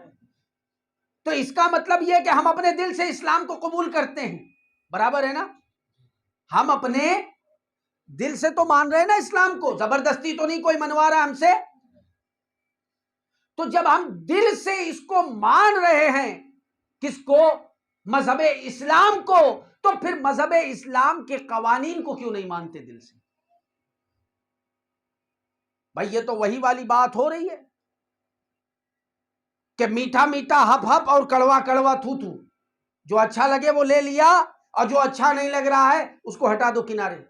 تو اس کا مطلب یہ کہ ہم اپنے دل سے اسلام کو قبول کرتے ہیں، برابر ہے نا؟ ہم اپنے دل سے تو مان رہے ہیں نا اسلام کو، زبردستی تو نہیں کوئی منوا رہا ہم سے۔ تو جب ہم دل سے اس کو مان رہے ہیں، کس کو؟ مذہب اسلام کو، تو پھر مذہب اسلام کے قوانین کو کیوں نہیں مانتے دل سے؟ بھائی یہ تو وہی والی بات ہو رہی ہے کہ میٹھا میٹھا ہپ ہپ اور کڑوا کڑوا تھو تھو، جو اچھا لگے وہ لے لیا اور جو اچھا نہیں لگ رہا ہے اس کو ہٹا دو کنارے۔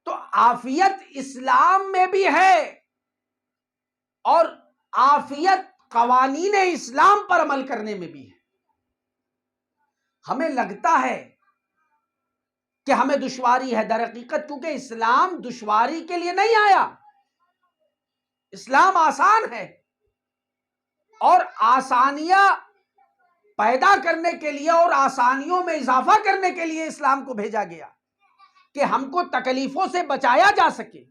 تو عافیت اسلام میں بھی ہے اور عافیت قوانین اسلام پر عمل کرنے میں بھی ہے۔ ہمیں لگتا ہے کہ ہمیں دشواری ہے، در حقیقت کیونکہ اسلام دشواری کے لیے نہیں آیا، اسلام آسان ہے، اور آسانیاں پیدا کرنے کے لیے اور آسانیوں میں اضافہ کرنے کے لیے اسلام کو بھیجا گیا کہ ہم کو تکلیفوں سے بچایا جا سکے۔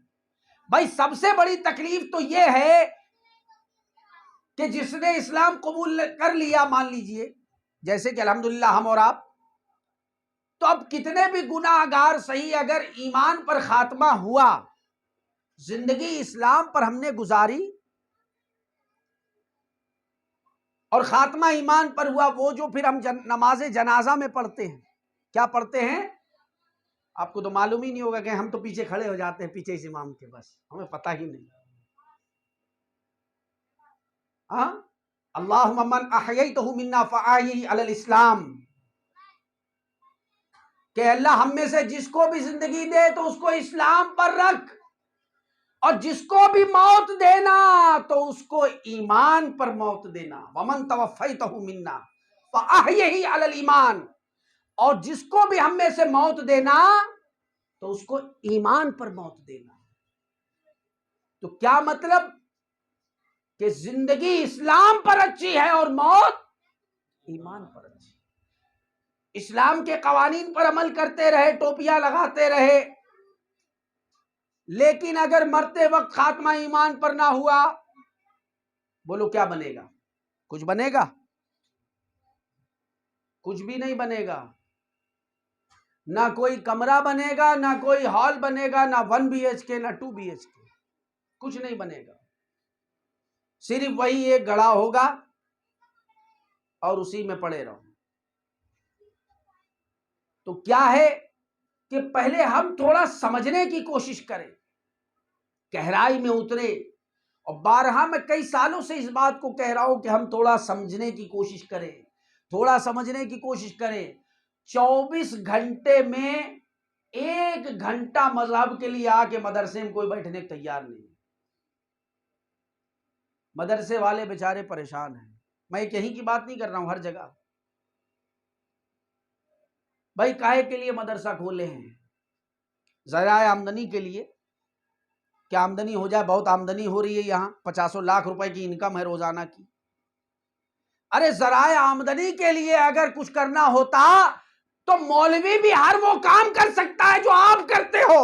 بھائی سب سے بڑی تکلیف تو یہ ہے کہ جس نے اسلام قبول کر لیا، مان لیجئے جیسے کہ الحمدللہ ہم اور آپ، تو اب کتنے بھی گناہ گار صحیح، اگر ایمان پر خاتمہ ہوا، زندگی اسلام پر ہم نے گزاری اور خاتمہ ایمان پر ہوا، وہ جو پھر ہم نماز جنازہ میں پڑھتے ہیں، کیا پڑھتے ہیں؟ آپ کو تو معلوم ہی نہیں ہوگا کہ ہم تو پیچھے کھڑے ہو جاتے ہیں پیچھے اس امام کے، بس ہمیں پتہ ہی نہیں۔ ہاں، اللہم من احییتہ منا فاحیہ علی الاسلام، کہ اللہ ہم میں سے جس کو بھی زندگی دے تو اس کو اسلام پر رکھ، اور جس کو بھی موت دینا تو اس کو ایمان پر موت دینا۔ ومن توفیتہ منا فاحیہ علی الایمان، اور جس کو بھی ہم میں سے موت دینا تو اس کو ایمان پر موت دینا۔ تو کیا مطلب؟ کہ زندگی اسلام پر اچھی ہے اور موت ایمان پر اچھی ہے۔ اسلام کے قوانین پر عمل کرتے رہے، ٹوپیاں لگاتے رہے، لیکن اگر مرتے وقت خاتمہ ایمان پر نہ ہوا، بولو کیا بنے گا؟ کچھ بنے گا؟ کچھ بھی نہیں بنے گا. نہ کوئی کمرہ بنے گا، نہ کوئی ہال بنے گا، نہ 1 BHK نہ 2 BHK، کچھ نہیں بنے گا. صرف وہی ایک گڑھا ہوگا اور اسی میں پڑے رہو. تو کیا ہے کہ پہلے ہم تھوڑا سمجھنے کی کوشش کریں، گہرائی میں اترے. اور بارہا میں کئی سالوں سے اس بات کو کہہ رہا ہوں کہ ہم تھوڑا سمجھنے کی کوشش کریں، تھوڑا سمجھنے کی کوشش کریں. 24 گھنٹے میں 1 گھنٹہ مذہب کے لیے آ کے مدرسے میں کوئی بیٹھنے کو تیار نہیں. مدرسے والے بیچارے پریشان ہیں. میں یہیں کی بات نہیں کر رہا ہوں، ہر جگہ. بھائی کاہے کے لیے مدرسہ کھولے ہیں؟ ذرائع آمدنی کے لیے. کیا آمدنی ہو جائے؟ بہت آمدنی ہو رہی ہے یہاں، 50 لاکھ روپے کی انکم ہے روزانہ کی. ارے ذرائع آمدنی کے لیے اگر کچھ کرنا ہوتا تو مولوی بھی ہر وہ کام کر سکتا ہے جو آپ کرتے ہو.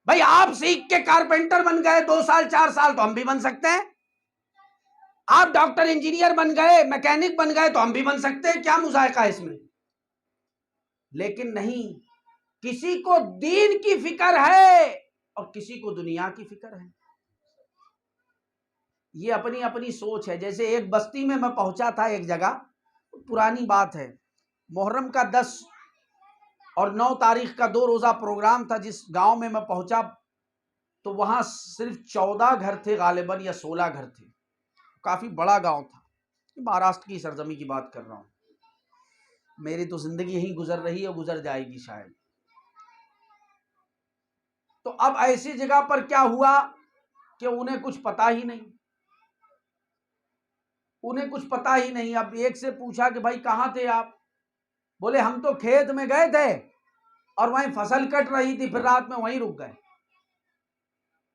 بھائی آپ سیکھ کے کارپینٹر بن گئے 2 سال 4 سال، تو ہم بھی بن سکتے ہیں. آپ ڈاکٹر انجینئر بن گئے، میکینک بن گئے، تو ہم بھی بن سکتے ہیں. کیا مذائقہ ہے اس میں؟ لیکن نہیں، کسی کو دین کی فکر ہے اور کسی کو دنیا کی فکر ہے. یہ اپنی اپنی سوچ ہے. جیسے ایک بستی میں پہنچا تھا، ایک جگہ، پرانی بات ہے، محرم کا 10 اور 9 تاریخ کا 2 روزہ پروگرام تھا. جس گاؤں میں پہنچا تو وہاں صرف 14 گھر تھے غالباً، یا 16 گھر تھے. کافی بڑا گاؤں تھا. مہاراشٹر کی سرزمین کی بات کر رہا ہوں. میری تو زندگی یہیں گزر رہی ہے، گزر جائے گی شاید. تو اب ایسی جگہ پر کیا ہوا کہ انہیں کچھ پتا ہی نہیں. اب ایک سے پوچھا کہ بھائی کہاں تھے آپ؟ بولے ہم تو کھیت میں گئے تھے اور وہیں فصل کٹ رہی تھی، پھر رات میں وہیں رک گئے.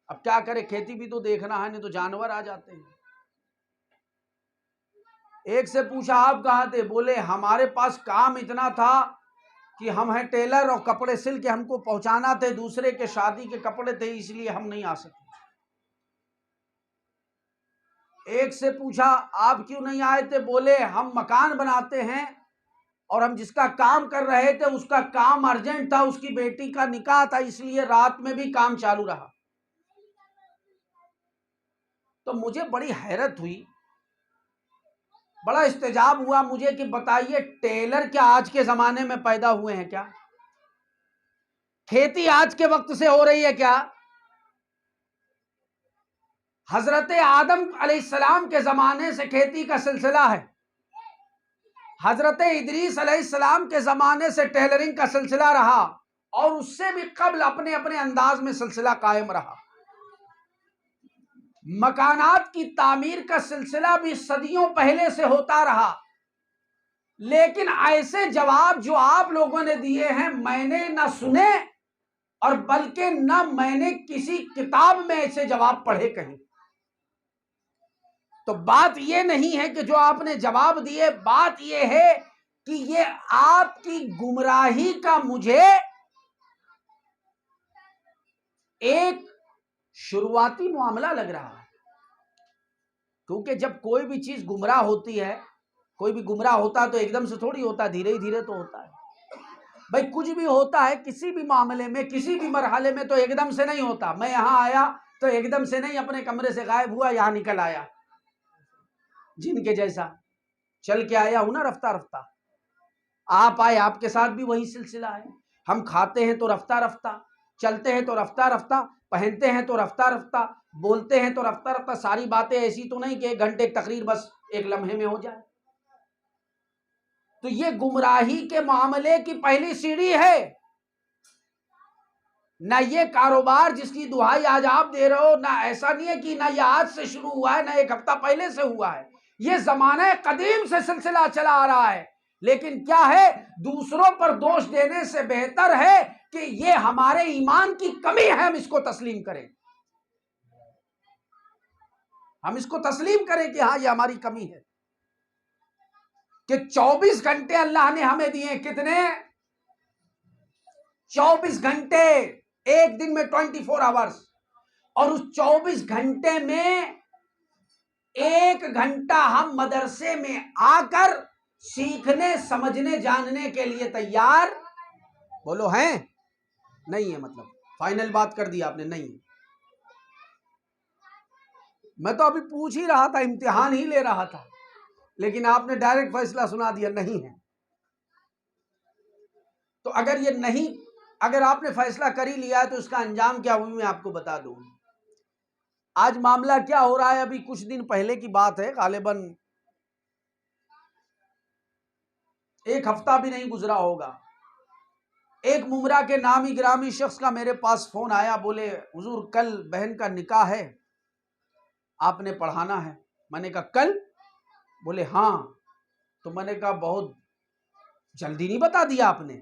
اب کیا کرے، کھیتی بھی تو دیکھنا ہے، نہیں تو جانور آ جاتے ہیں. ایک سے پوچھا آپ کہاں تھے؟ بولے ہمارے پاس کام اتنا تھا کہ ہم ہیں ٹیلر اور کپڑے سل کے ہم کو پہنچانا تھے، دوسرے کے شادی کے کپڑے تھے، اس لیے ہم نہیں آ سکے. ایک سے پوچھا آپ کیوں نہیں آئے تھے؟ بولے ہم مکان بناتے ہیں اور ہم جس کا کام کر رہے تھے اس کا کام ارجنٹ تھا، اس کی بیٹی کا نکاح تھا، اس لیے رات میں بھی کام چالو رہا. تو مجھے بڑی حیرت ہوئی، بڑا استعجاب ہوا مجھے کہ بتائیے ٹیلر کیا آج کے زمانے میں پیدا ہوئے ہیں کیا؟ کھیتی آج کے وقت سے ہو رہی ہے کیا؟ حضرت آدم علیہ السلام کے زمانے سے کھیتی کا سلسلہ ہے. حضرت ادریس علیہ السلام کے زمانے سے ٹیلرنگ کا سلسلہ رہا، اور اس سے بھی قبل اپنے اپنے انداز میں سلسلہ قائم رہا. مکانات کی تعمیر کا سلسلہ بھی صدیوں پہلے سے ہوتا رہا. لیکن ایسے جواب جو آپ لوگوں نے دیے ہیں میں نے نہ سنے، اور بلکہ نہ میں نے کسی کتاب میں ایسے جواب پڑھے کہیں. تو بات یہ نہیں ہے کہ جو آپ نے جواب دیے، بات یہ ہے کہ یہ آپ کی گمراہی کا مجھے ایک شروعاتی معاملہ لگ رہا ہے. کیونکہ جب کوئی بھی چیز گمراہ ہوتی ہے، کوئی بھی گمراہ ہوتا ہے تو ایک دم سے تھوڑی ہوتا ہے، دھیرے دھیرے تو ہوتا ہے. بھائی کچھ بھی ہوتا ہے کسی بھی معاملے میں، کسی بھی مرحلے میں، تو ایک دم سے نہیں ہوتا. میں یہاں آیا تو ایک دم سے نہیں اپنے کمرے سے غائب ہوا یہاں نکل آیا جن کے جیسا چل کے آیا ہوں نا رفتہ رفتہ. آپ آئے، آپ کے ساتھ بھی وہی سلسلہ ہے. ہم کھاتے ہیں تو رفتہ رفتہ، چلتے ہیں تو رفتہ رفتہ، پہنتے ہیں تو رفتہ رفتہ، بولتے ہیں تو رفتہ رفتہ. ساری باتیں ایسی تو نہیں کہ 1 گھنٹے کی تقریر بس 1 لمحے میں ہو جائے. تو یہ گمراہی کے معاملے کی پہلی سیڑھی ہے. نہ یہ کاروبار جس کی دہائی آج آپ دے رہے ہو، نہ ایسا نہیں ہے کہ نہ یہ آج سے شروع ہوا ہے، نہ 1 ہفتہ پہلے سے ہوا ہے. یہ زمانہ قدیم سے سلسلہ چلا آ رہا ہے. لیکن کیا ہے، دوسروں پر دوش دینے سے بہتر ہے کہ یہ ہمارے ایمان کی کمی ہے، ہم اس کو تسلیم کریں. ہم اس کو تسلیم کریں کہ ہاں یہ ہماری کمی ہے. کہ 24 گھنٹے اللہ نے ہمیں دیے، کتنے؟ 24 گھنٹے ایک دن میں 24 آورس، اور اس 24 گھنٹے میں 1 گھنٹہ ہم مدرسے میں آ کر سیکھنے سمجھنے جاننے کے لیے تیار بولو ہیں؟ نہیں ہے، مطلب فائنل بات کر دی آپ نے، نہیں۔ میں تو ابھی پوچھ ہی رہا تھا، امتحان ہی لے رہا تھا، لیکن آپ نے ڈائریکٹ فیصلہ سنا دیا نہیں ہے۔ تو اگر یہ نہیں، اگر آپ نے فیصلہ کر ہی لیا ہے تو اس کا انجام کیا ہوئی میں آپ کو بتا دوں۔ آج معاملہ کیا ہو رہا ہے، ابھی کچھ دن پہلے کی بات ہے، غالباً 1 ہفتہ بھی نہیں گزرا ہوگا، ایک ممرا کے نامی گرامی شخص کا میرے پاس فون آیا، بولے حضور کل بہن کا نکاح ہے، آپ نے پڑھانا ہے۔ میں نے کہا کل؟ بولے ہاں۔ تو میں نے کہا بہت جلدی نہیں بتا دیا آپ نے؟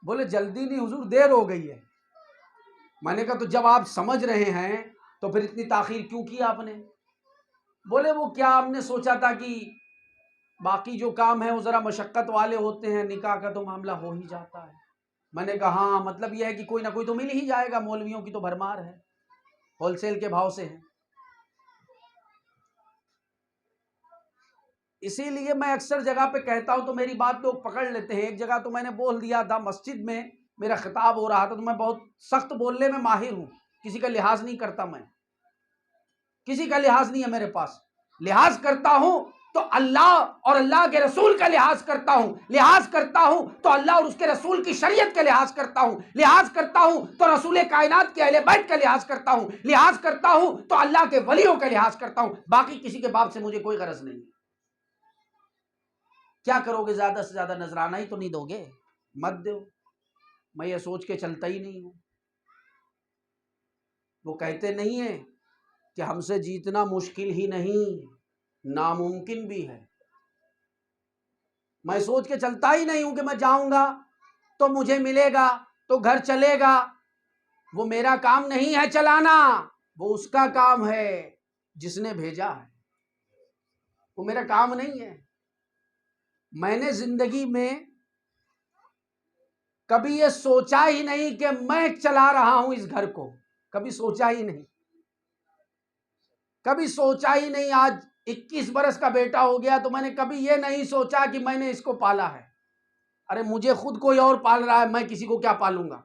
بولے جلدی نہیں حضور، دیر ہو گئی ہے۔ میں نے کہا تو جب آپ سمجھ رہے ہیں تو پھر اتنی تاخیر کیوں کی آپ نے؟ بولے وہ کیا، ہم نے سوچا تھا کہ باقی جو کام ہے وہ ذرا مشقت والے ہوتے ہیں، نکاح کا تو معاملہ ہو ہی جاتا ہے۔ میں نے کہا ہاں، مطلب یہ ہے کہ کوئی نہ کوئی تو مل ہی جائے گا، مولویوں کی تو بھرمار ہے، ہول سیل کے بھاؤ سے ہے۔ اسی لیے میں اکثر جگہ پہ کہتا ہوں تو میری بات لوگ پکڑ لیتے ہیں۔ ایک جگہ تو میں نے بول دیا تھا، مسجد میں میرا خطاب ہو رہا تھا، تو میں بہت سخت بولنے میں ماہر ہوں، کسی کا لحاظ نہیں کرتا، میں کسی کا لحاظ نہیں ہے میرے پاس، لحاظ کرتا ہوں تو اللہ اور اللہ کے رسول کا لحاظ کرتا ہوں، لحاظ کرتا ہوں تو اللہ اور اس کے رسول کی شریعت کا لحاظ کرتا ہوں، لحاظ کرتا ہوں تو رسول کائنات کے اہل بیت کا لحاظ کرتا ہوں، لحاظ کرتا ہوں تو اللہ کے ولیوں کا لحاظ کرتا ہوں، باقی کسی کے باپ سے مجھے کوئی غرض نہیں۔ کیا کرو گے، زیادہ سے زیادہ نذرانہ ہی تو نہیں دو گے، مت دو، میں یہ سوچ کے چلتا ہی نہیں ہوں۔ وہ کہتے نہیں ہیں کہ ہم سے جیتنا مشکل ہی نہیں، ناممکن بھی ہے۔ میں سوچ کے چلتا ہی نہیں ہوں کہ میں جاؤں گا تو مجھے ملے گا تو گھر چلے گا، وہ میرا کام نہیں ہے چلانا، وہ اس کا کام ہے جس نے بھیجا ہے، وہ میرا کام نہیں ہے۔ میں نے زندگی میں کبھی یہ سوچا ہی نہیں کہ میں چلا رہا ہوں اس گھر کو، کبھی سوچا ہی نہیں، کبھی سوچا ہی نہیں۔ آج 21 برس کا بیٹا ہو گیا تو میں نے کبھی یہ نہیں سوچا کہ میں نے اس کو پالا ہے۔ ارے مجھے خود کوئی اور پال رہا ہے، میں کسی کو کیا پالوں گا؟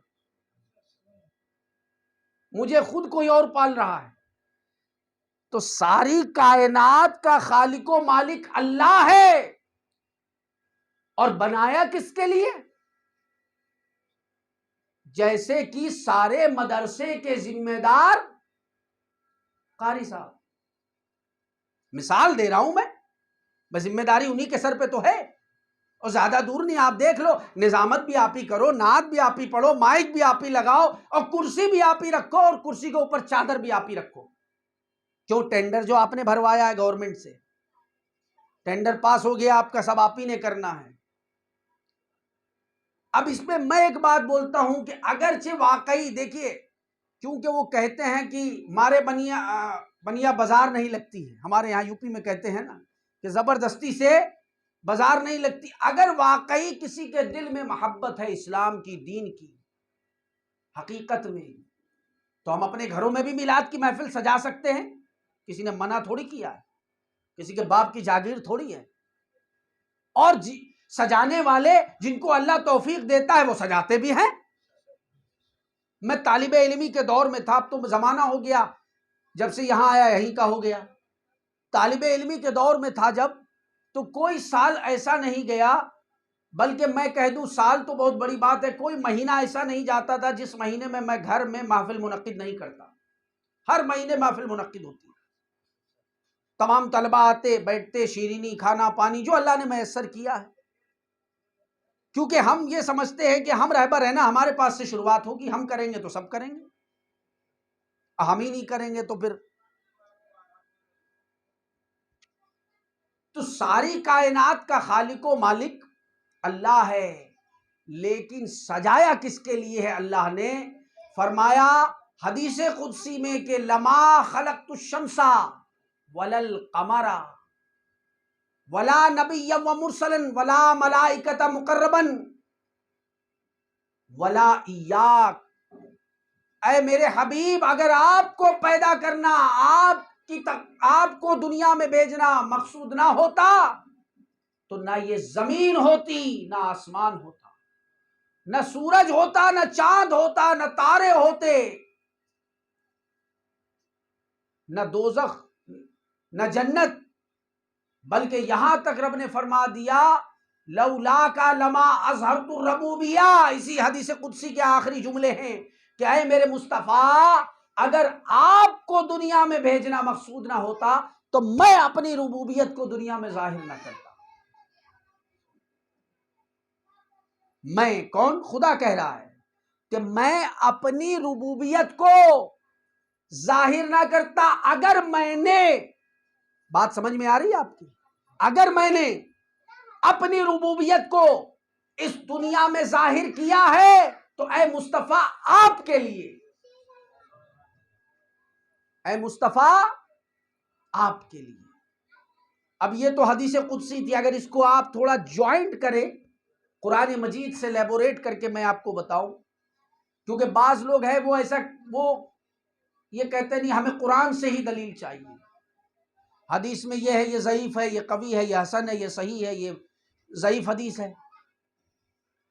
مجھے خود کوئی اور پال رہا ہے۔ تو ساری کائنات کا خالق و مالک اللہ ہے، اور بنایا کس کے لیے؟ جیسے کہ سارے مدرسے کے ذمہ دار قاری صاحب، مثال دے رہا ہوں میں ذمہ داری انہی کے سر پہ تو ہے، اور زیادہ دور نہیں، آپ دیکھ لو، نظامت بھی آپ ہی کرو، نعت بھی آپ ہی پڑھو، مائک بھی آپ ہی لگاؤ، اور کرسی بھی آپ ہی رکھو، اور کرسی کے اوپر چادر بھی آپ ہی رکھو۔ کیوں؟ ٹینڈر جو آپ نے بھروایا ہے گورنمنٹ سے، ٹینڈر پاس ہو گیا آپ کا، سب آپ ہی نے کرنا ہے۔ اب اس میں میں ایک بات بولتا ہوں کہ اگرچہ واقعی دیکھیے، کیونکہ وہ کہتے ہیں کہ مارے بنیا بازار نہیں لگتی ہے، ہمارے یہاں یوپی میں کہتے ہیں نا کہ زبردستی سے بازار نہیں لگتی۔ اگر واقعی کسی کے دل میں محبت ہے اسلام کی، دین کی، حقیقت میں، تو ہم اپنے گھروں میں بھی میلاد کی محفل سجا سکتے ہیں، کسی نے منع تھوڑی کیا ہے، کسی کے باپ کی جاگیر تھوڑی ہے۔ اور سجانے والے جن کو اللہ توفیق دیتا ہے وہ سجاتے بھی ہیں۔ میں طالب علمی کے دور میں تھا، اب تو زمانہ ہو گیا، جب سے یہاں آیا یہیں کا ہو گیا۔ طالب علمی کے دور میں تھا جب، تو کوئی سال ایسا نہیں گیا، بلکہ میں کہہ دوں سال تو بہت بڑی بات ہے، کوئی مہینہ ایسا نہیں جاتا تھا جس مہینے میں میں گھر میں محفل منعقد نہیں کرتا۔ ہر مہینے محفل منعقد ہوتی، تمام طلبہ آتے، بیٹھتے، شیرینی، کھانا پانی جو اللہ نے میسر کیا ہے، کیونکہ ہم یہ سمجھتے ہیں کہ ہم رہبر ہیں نا، ہمارے پاس سے شروعات ہوگی، ہم کریں گے تو سب کریں گے، ہم ہی نہیں کریں گے تو پھر۔ تو ساری کائنات کا خالق و مالک اللہ ہے، لیکن سجایا کس کے لیے ہے؟ اللہ نے فرمایا حدیث قدسی میں کہ لما خلقت الشمس ولا القمر ولا نبیا ومرسلا ولا ملائکۃ مقربا، ولا ایاک، اے میرے حبیب اگر آپ کو پیدا کرنا، آپ کو دنیا میں بھیجنا مقصود نہ ہوتا تو نہ یہ زمین ہوتی، نہ آسمان ہوتا، نہ سورج ہوتا، نہ چاند ہوتا، نہ تارے ہوتے، نہ دوزخ، نہ جنت، بلکہ یہاں تک رب نے فرما دیا لولا کا لما اظہرت الربوبیہ، اسی حدیث قدسی کے آخری جملے ہیں کہ اے میرے مصطفیٰ اگر آپ کو دنیا میں بھیجنا مقصود نہ ہوتا تو میں اپنی ربوبیت کو دنیا میں ظاہر نہ کرتا۔ میں کون؟ خدا کہہ رہا ہے کہ میں اپنی ربوبیت کو ظاہر نہ کرتا اگر میں نے، بات سمجھ میں آ رہی ہے آپ کی، اگر میں نے اپنی ربوبیت کو اس دنیا میں ظاہر کیا ہے تو اے مصطفیٰ آپ کے لیے، اے مصطفیٰ آپ کے لیے۔ اب یہ تو حدیث قدسی تھی، اگر اس کو آپ تھوڑا جوائنٹ کریں قرآن مجید سے لیبوریٹ کر کے میں آپ کو بتاؤں، کیونکہ بعض لوگ ہیں وہ یہ کہتے نہیں ہمیں قرآن سے ہی دلیل چاہیے، حدیث میں یہ ہے، یہ ضعیف ہے، یہ قوی ہے، یہ حسن ہے، یہ صحیح ہے، یہ ضعیف حدیث ہے۔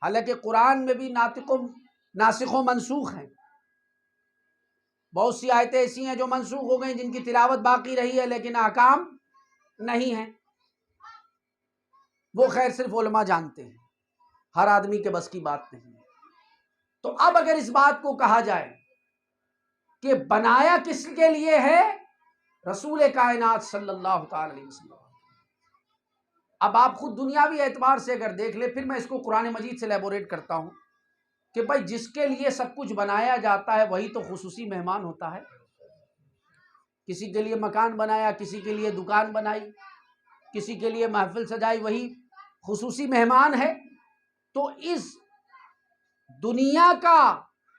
حالانکہ قرآن میں بھی ناسخ و منسوخ ہیں، بہت سی آیتیں ایسی ہیں جو منسوخ ہو گئیں جن کی تلاوت باقی رہی ہے لیکن احکام نہیں ہیں، وہ خیر صرف علماء جانتے ہیں، ہر آدمی کے بس کی بات نہیں ہے۔ تو اب اگر اس بات کو کہا جائے کہ بنایا کس کے لیے ہے؟ رسول کائنات صلی اللہ تعالی علیہ وسلم۔ اب آپ خود دنیاوی اعتبار سے اگر دیکھ لیں، پھر میں اس کو قرآن مجید سے لیبوریٹ کرتا ہوں کہ بھائی جس کے لیے سب کچھ بنایا جاتا ہے وہی تو خصوصی مہمان ہوتا ہے۔ کسی کے لیے مکان بنایا، کسی کے لیے دکان بنائی، کسی کے لیے محفل سجائی، وہی خصوصی مہمان ہے۔ تو اس دنیا کا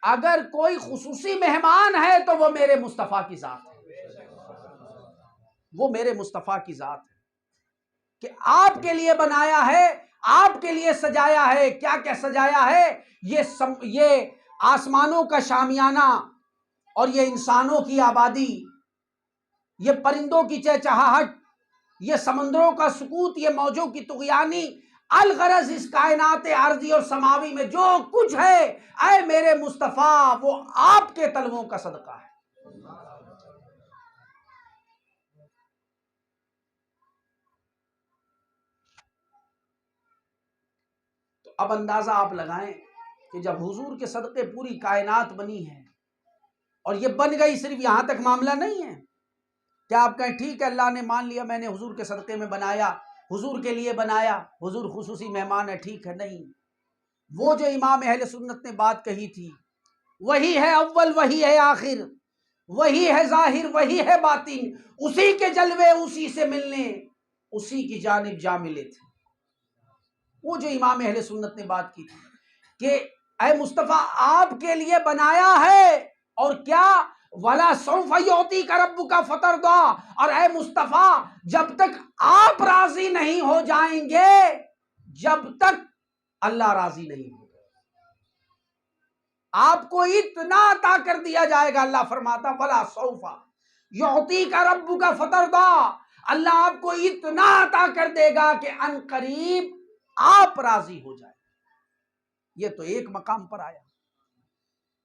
اگر کوئی خصوصی مہمان ہے تو وہ میرے مصطفیٰ کی ذات ہے، وہ میرے مصطفیٰ کی ذات ہے کہ آپ کے لیے بنایا ہے، آپ کے لیے سجایا ہے۔ کیا کیا سجایا ہے؟ یہ آسمانوں کا شامیانہ اور یہ انسانوں کی آبادی، یہ پرندوں کی چہچہاہٹ، یہ سمندروں کا سکوت، یہ موجوں کی طغیانی، الغرض اس کائنات ارضی اور سماوی میں جو کچھ ہے اے میرے مصطفیٰ وہ آپ کے طلبوں کا صدقہ ہے۔ تو اب اندازہ آپ لگائیں کہ جب حضور کے صدقے پوری کائنات بنی ہے، اور یہ بن گئی، صرف یہاں تک معاملہ نہیں ہے کیا آپ کہیں ٹھیک ہے اللہ نے مان لیا میں نے حضور کے صدقے میں بنایا، حضور کے لیے بنایا، حضور خصوصی مہمان ہے، ٹھیک ہے؟ نہیں، وہ جو امام اہل سنت نے بات کہی تھی وہی ہے اول، وہی ہے آخر، وہی ہے ظاہر، وہی ہے باطن، اسی کے جلوے اسی سے ملنے اسی کی جانب جا ملے تھے۔ وہ جو امام اہل سنت نے بات کی تھی کہ اے مصطفیٰ آپ کے لیے بنایا ہے، اور کیا وَلَا سَوْفَ يُعْطِيكَ رَبُّكَ فَتَرْضَىٰ، اور اے مصطفیٰ جب تک آپ راضی نہیں ہو جائیں گے، جب تک اللہ راضی نہیں ہوگا، آپ کو اتنا عطا کر دیا جائے گا۔ اللہ فرماتا وَلَا سَوْفَ يُعْطِيكَ رَبُّكَ فَتَرْضَىٰ، اللہ آپ کو اتنا عطا کر دے گا کہ ان قریب آپ راضی ہو جائیں۔ یہ تو ایک مقام پر آیا۔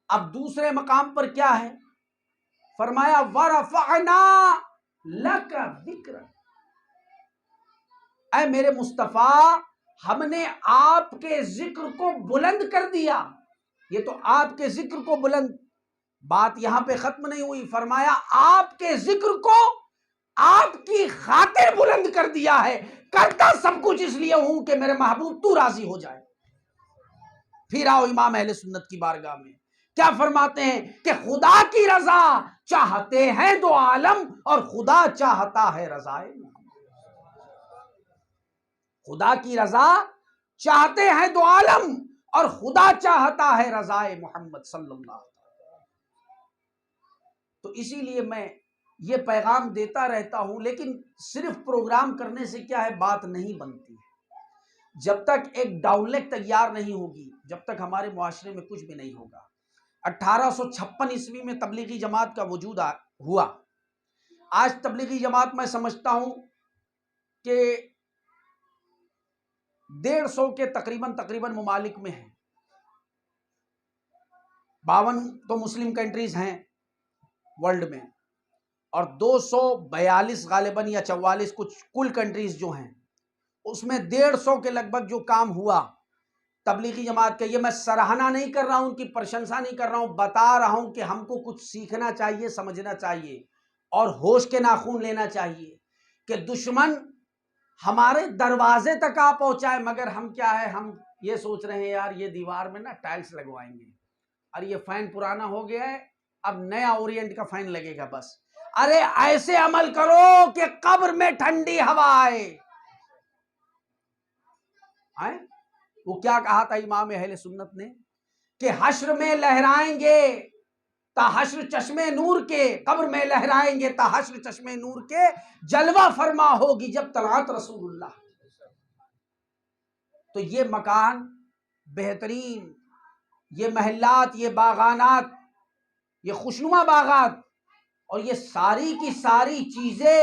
اب دوسرے مقام پر کیا ہے؟ فرمایا وَرَفَعْنَا لَكَ ذِكْرَكَ، اے میرے مصطفیٰ ہم نے آپ کے ذکر کو بلند کر دیا۔ یہ تو آپ کے ذکر کو بلند، بات یہاں پہ ختم نہیں ہوئی، فرمایا آپ کے ذکر کو آپ کی خاطر بلند کر دیا ہے، کرتا سب کچھ اس لیے ہوں کہ میرے محبوب تو راضی ہو جائے۔ پھر آؤ امام اہل سنت کی بارگاہ میں، کیا فرماتے ہیں کہ خدا کی رضا چاہتے ہیں دو عالم اور خدا چاہتا ہے رضائے محمد۔ خدا کی رضا چاہتے ہیں دو عالم اور خدا چاہتا ہے رضائے محمد صلی اللہ علیہ وسلم۔ تو اسی لیے میں یہ پیغام دیتا رہتا ہوں، لیکن صرف پروگرام کرنے سے کیا ہے بات نہیں بنتی ہے، جب تک ایک ڈاؤن تیار نہیں ہوگی، جب تک ہمارے معاشرے میں کچھ بھی نہیں ہوگا۔ 1856 میں تبلیغی جماعت کا وجود ہوا۔ آج تبلیغی جماعت میں سمجھتا ہوں کہ 150 کے تقریباً ممالک میں ہیں۔ 52 تو مسلم کنٹریز ہیں ورلڈ میں، اور 242 غالباً یا 44 کچھ کل کنٹریز جو ہیں، اس میں 150 کے لگ بھگ جو کام ہوا تبلیغی جماعت کا۔ یہ میں سراہنا نہیں کر رہا ہوں، ان کی پرشنسا نہیں کر رہا ہوں، بتا رہا ہوں کہ ہم کو کچھ سیکھنا چاہیے، سمجھنا چاہیے، اور ہوش کے ناخن لینا چاہیے کہ دشمن ہمارے دروازے تک آ پہنچائے، مگر ہم کیا ہے، ہم یہ سوچ رہے ہیں یار یہ دیوار میں نا ٹائلز لگوائیں گے، اور یہ فین پرانا ہو گیا ہے، اب نیا اورینٹ کا فین لگے گا بس۔ ارے ایسے عمل کرو کہ قبر میں ٹھنڈی ہوا آئے۔ وہ کیا کہا تھا امام اہل سنت نے کہ حشر میں لہرائیں گے تا حشر چشمے نور کے، قبر میں لہرائیں گے تا حشر چشمے نور کے، جلوہ فرما ہوگی جب طلعت رسول اللہ۔ تو یہ مکان بہترین، یہ محلات، یہ باغانات، یہ خوشنما باغات، اور یہ ساری کی ساری چیزیں،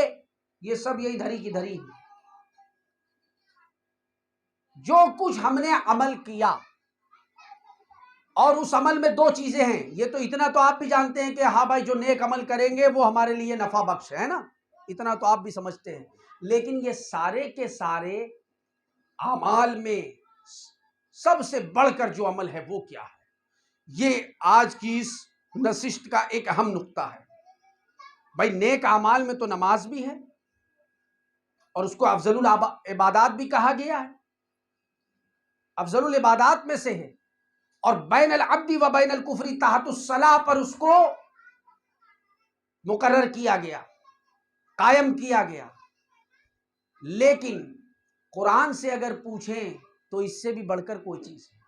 یہ سب یہی دھری کی دھری ہیں۔ جو کچھ ہم نے عمل کیا، اور اس عمل میں 2 چیزیں ہیں، یہ تو اتنا تو آپ بھی جانتے ہیں کہ ہاں بھائی جو نیک عمل کریں گے وہ ہمارے لیے نفع بخش ہے نا، اتنا تو آپ بھی سمجھتے ہیں۔ لیکن یہ سارے کے سارے اعمال میں سب سے بڑھ کر جو عمل ہے وہ کیا ہے، یہ آج کی اس نشست کا ایک اہم نقطہ ہے۔ بھائی نیک اعمال میں تو نماز بھی ہے، اور اس کو افضل العبادات بھی کہا گیا ہے، افضل العبادات میں سے ہے، اور بین العبد و بین الکفر تحت الصلاح پر اس کو مقرر کیا گیا، قائم کیا گیا۔ لیکن قرآن سے اگر پوچھیں تو اس سے بھی بڑھ کر کوئی چیز ہے۔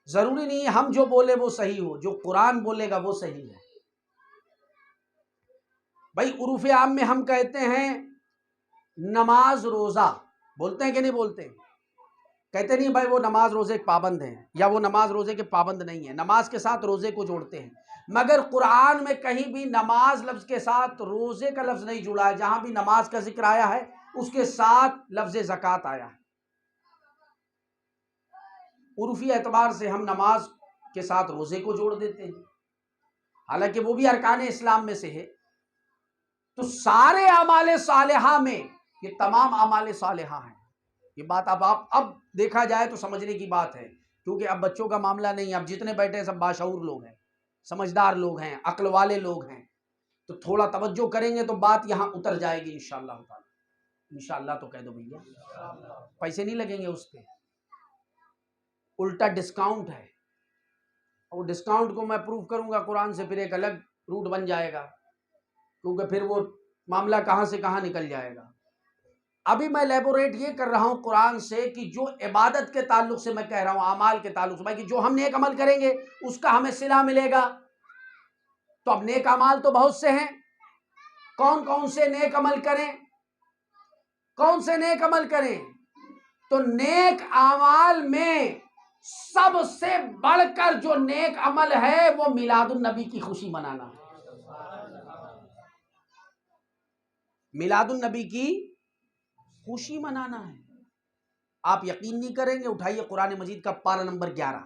ضروری نہیں ہے ہم جو بولے وہ صحیح ہو، جو قرآن بولے گا وہ صحیح ہے۔ بھائی عرف عام میں ہم کہتے ہیں نماز روزہ، بولتے ہیں کہ نہیں بولتے ہیں؟ کہتے نہیں بھائی وہ نماز روزے کے پابند ہیں، یا وہ نماز روزے کے پابند نہیں ہیں، نماز کے ساتھ روزے کو جوڑتے ہیں۔ مگر قرآن میں کہیں بھی نماز لفظ کے ساتھ روزے کا لفظ نہیں جڑا ہے۔ جہاں بھی نماز کا ذکر آیا ہے اس کے ساتھ لفظ زکوٰۃ آیا ہے۔ عرفی اعتبار سے ہم نماز کے ساتھ روزے کو جوڑ دیتے ہیں، حالانکہ وہ بھی ارکان اسلام میں سے ہے۔ تو سارے اعمال صالحہ میں یہ تمام اعمال صالحہ ہیں۔ یہ بات اب دیکھا جائے تو سمجھنے کی بات ہے، کیونکہ اب بچوں کا معاملہ نہیں ہے، اب جتنے بیٹھے ہیں سب باشعور لوگ ہیں، سمجھدار لوگ ہیں، عقل والے لوگ ہیں، تو تھوڑا توجہ کریں گے تو بات یہاں اتر جائے گی انشاءاللہ تعالی۔ انشاءاللہ تو کہہ دو بھیا، پیسے نہیں لگیں گے اس پہ، الٹا ڈسکاؤنٹ ہے، اور ڈسکاؤنٹ کو میں پروف کروں گا قرآن سے، پھر ایک الگ روٹ بن جائے گا، کیونکہ پھر وہ معاملہ کہاں سے کہاں نکل جائے گا۔ ابھی میں لیبوریٹ یہ کر رہا ہوں قرآن سے کہ جو عبادت کے تعلق سے میں کہہ رہا ہوں، اعمال کے تعلق سے، بھائی کہ جو ہم نیک عمل کریں گے اس کا ہمیں صلہ ملے گا۔ تو اب نیک اعمال تو بہت سے ہیں، کون کون سے نیک عمل کریں، کون سے نیک عمل کریں؟ تو نیک اعمال میں سب سے بڑھ کر جو نیک عمل ہے وہ میلاد النبی کی خوشی منانا ہے۔ میلاد النبی کی خوشی منانا ہے۔ آپ یقین نہیں کریں گے، اٹھائیے قرآن مجید کا پارہ نمبر 11،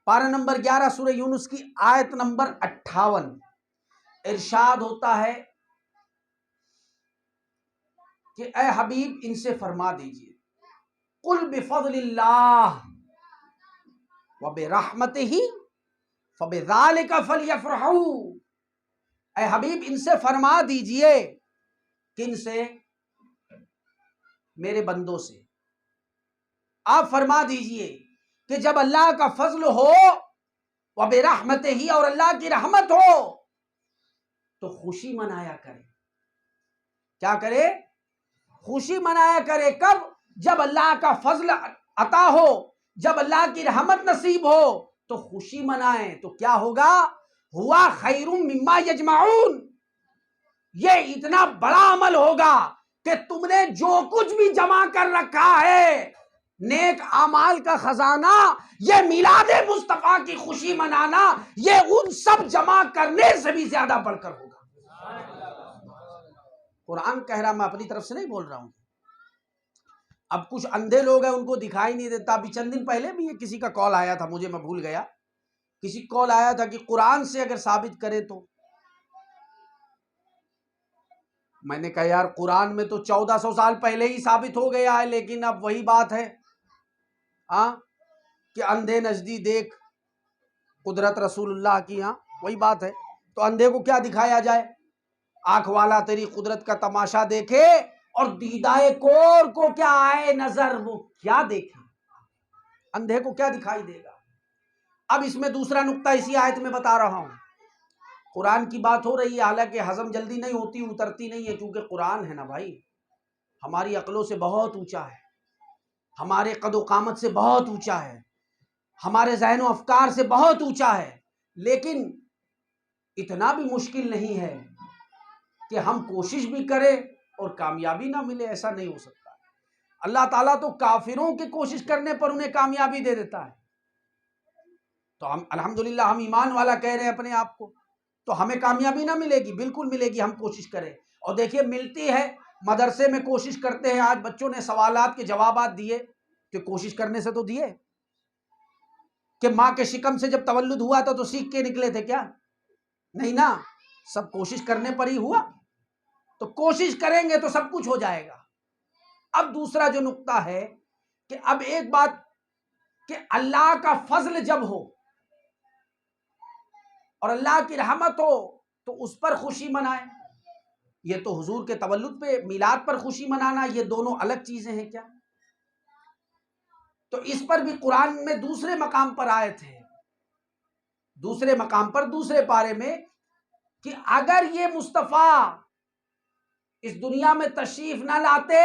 پارہ نمبر 11 سورہ یونس کی آیت نمبر 58، ارشاد ہوتا ہے کہ اے حبیب ان سے فرما دیجئے قل بفضل اللہ وبرحمتہ فبذالک فلیفرحوا، اے حبیب ان سے فرما دیجئے، کن سے؟ میرے بندوں سے۔ آپ فرما دیجئے کہ جب اللہ کا فضل ہو وبرحمتہ، اور اللہ کی رحمت ہو تو خوشی منایا کرے۔ کیا کرے؟ خوشی منایا کرے۔ کب؟ جب اللہ کا فضل عطا ہو، جب اللہ کی رحمت نصیب ہو تو خوشی منائیں۔ تو کیا ہوگا؟ ہوا خیر مما یجمعون، یہ اتنا بڑا عمل ہوگا کہ تم نے جو کچھ بھی جمع کر رکھا ہے نیک اعمال کا خزانہ، یہ میلاد مصطفیٰ کی خوشی منانا، یہ ان سب جمع کرنے سے بھی زیادہ بڑھ کر ہوگا۔ قرآن کہہ رہا، میں اپنی طرف سے نہیں بول رہا ہوں۔ اب کچھ اندھے لوگ ہیں، ان کو دکھائی نہیں دیتا۔ ابھی چند دن پہلے بھی کسی کا کال آیا تھا مجھے، میں بھول گیا، کسی کال آیا تھا کہ قرآن سے اگر ثابت کرے تو، میں نے کہا یار قرآن میں تو 1400 سال پہلے ہی ثابت ہو گیا ہے، لیکن اب وہی بات ہے کہ اندھے نزدی دیکھ قدرت رسول اللہ کی، وہی بات ہے۔ تو اندھے کو کیا دکھایا جائے؟ آنکھ والا تیری قدرت کا تماشا دیکھے اور دیدائے کور کو کیا آئے نظر، وہ کیا دیکھے؟ اندھے کو کیا دکھائی دے گا؟ اب اس میں دوسرا نقطہ اسی آیت میں بتا رہا ہوں۔ قرآن کی بات ہو رہی ہے، حالانکہ ہضم جلدی نہیں ہوتی، اترتی نہیں ہے، کیونکہ قرآن ہے نا بھائی، ہماری عقلوں سے بہت اونچا ہے، ہمارے قد و قامت سے بہت اونچا ہے، ہمارے ذہن و افکار سے بہت اونچا ہے، لیکن اتنا بھی مشکل نہیں ہے کہ ہم کوشش بھی کریں اور کامیابی نہ ملے، ایسا نہیں ہو سکتا۔ اللہ تعالیٰ تو کافروں کی کوشش کرنے پر انہیں کامیابی دے دیتا ہے۔ تو ہم الحمدللہ ہم ایمان والا کہہ رہے ہیں اپنے آپ کو، تو ہمیں کامیابی نہ ملے گی؟ بالکل ملے گی، ہم کوشش کریں۔ اور دیکھیے ملتی ہے، مدرسے میں کوشش کرتے ہیں، آج بچوں نے سوالات کے جوابات دیے کہ کوشش کرنے سے تو دیے، کہ ماں کے شکم سے جب تولد ہوا تھا تو سیکھ کے نکلے تھے کیا؟ نہیں نا، سب کوشش کرنے پر ہی ہوا۔ تو کوشش کریں گے تو سب کچھ ہو جائے گا۔ اب دوسرا جو نقطہ ہے کہ اب ایک بات کہ اللہ کا فضل جب ہو اور اللہ کی رحمت ہو تو اس پر خوشی منائیں، یہ تو حضور کے تولد پہ میلاد پر خوشی منانا، یہ دونوں الگ چیزیں ہیں کیا؟ تو اس پر بھی قرآن میں دوسرے مقام پر آیت ہے، دوسرے مقام پر دوسرے پارے میں، کہ اگر یہ مصطفیٰ اس دنیا میں تشریف نہ لاتے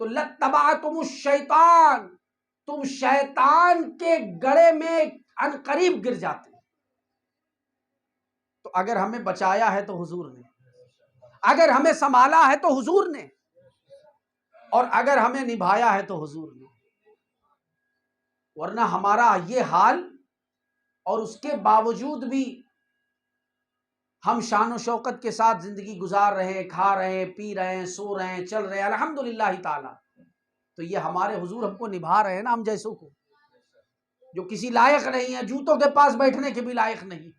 تو لَاتَّبَعْتُمُ الشَّیطان، تم شیطان کے گڑے میں عنقریب گر جاتے۔ تو اگر ہمیں بچایا ہے تو حضور نے، اگر ہمیں سنبھالا ہے تو حضور نے، اور اگر ہمیں نبھایا ہے تو حضور نے، ورنہ ہمارا یہ حال، اور اس کے باوجود بھی ہم شان و شوکت کے ساتھ زندگی گزار رہے ہیں، کھا رہے ہیں، پی رہے ہیں، سو رہے ہیں، چل رہے ہیں الحمدللہ تعالی، تو یہ ہمارے حضور ہم کو نبھا رہے ہیں نا، ہم جیسوں کو جو کسی لائق نہیں ہے، جوتوں کے پاس بیٹھنے کے بھی لائق نہیں،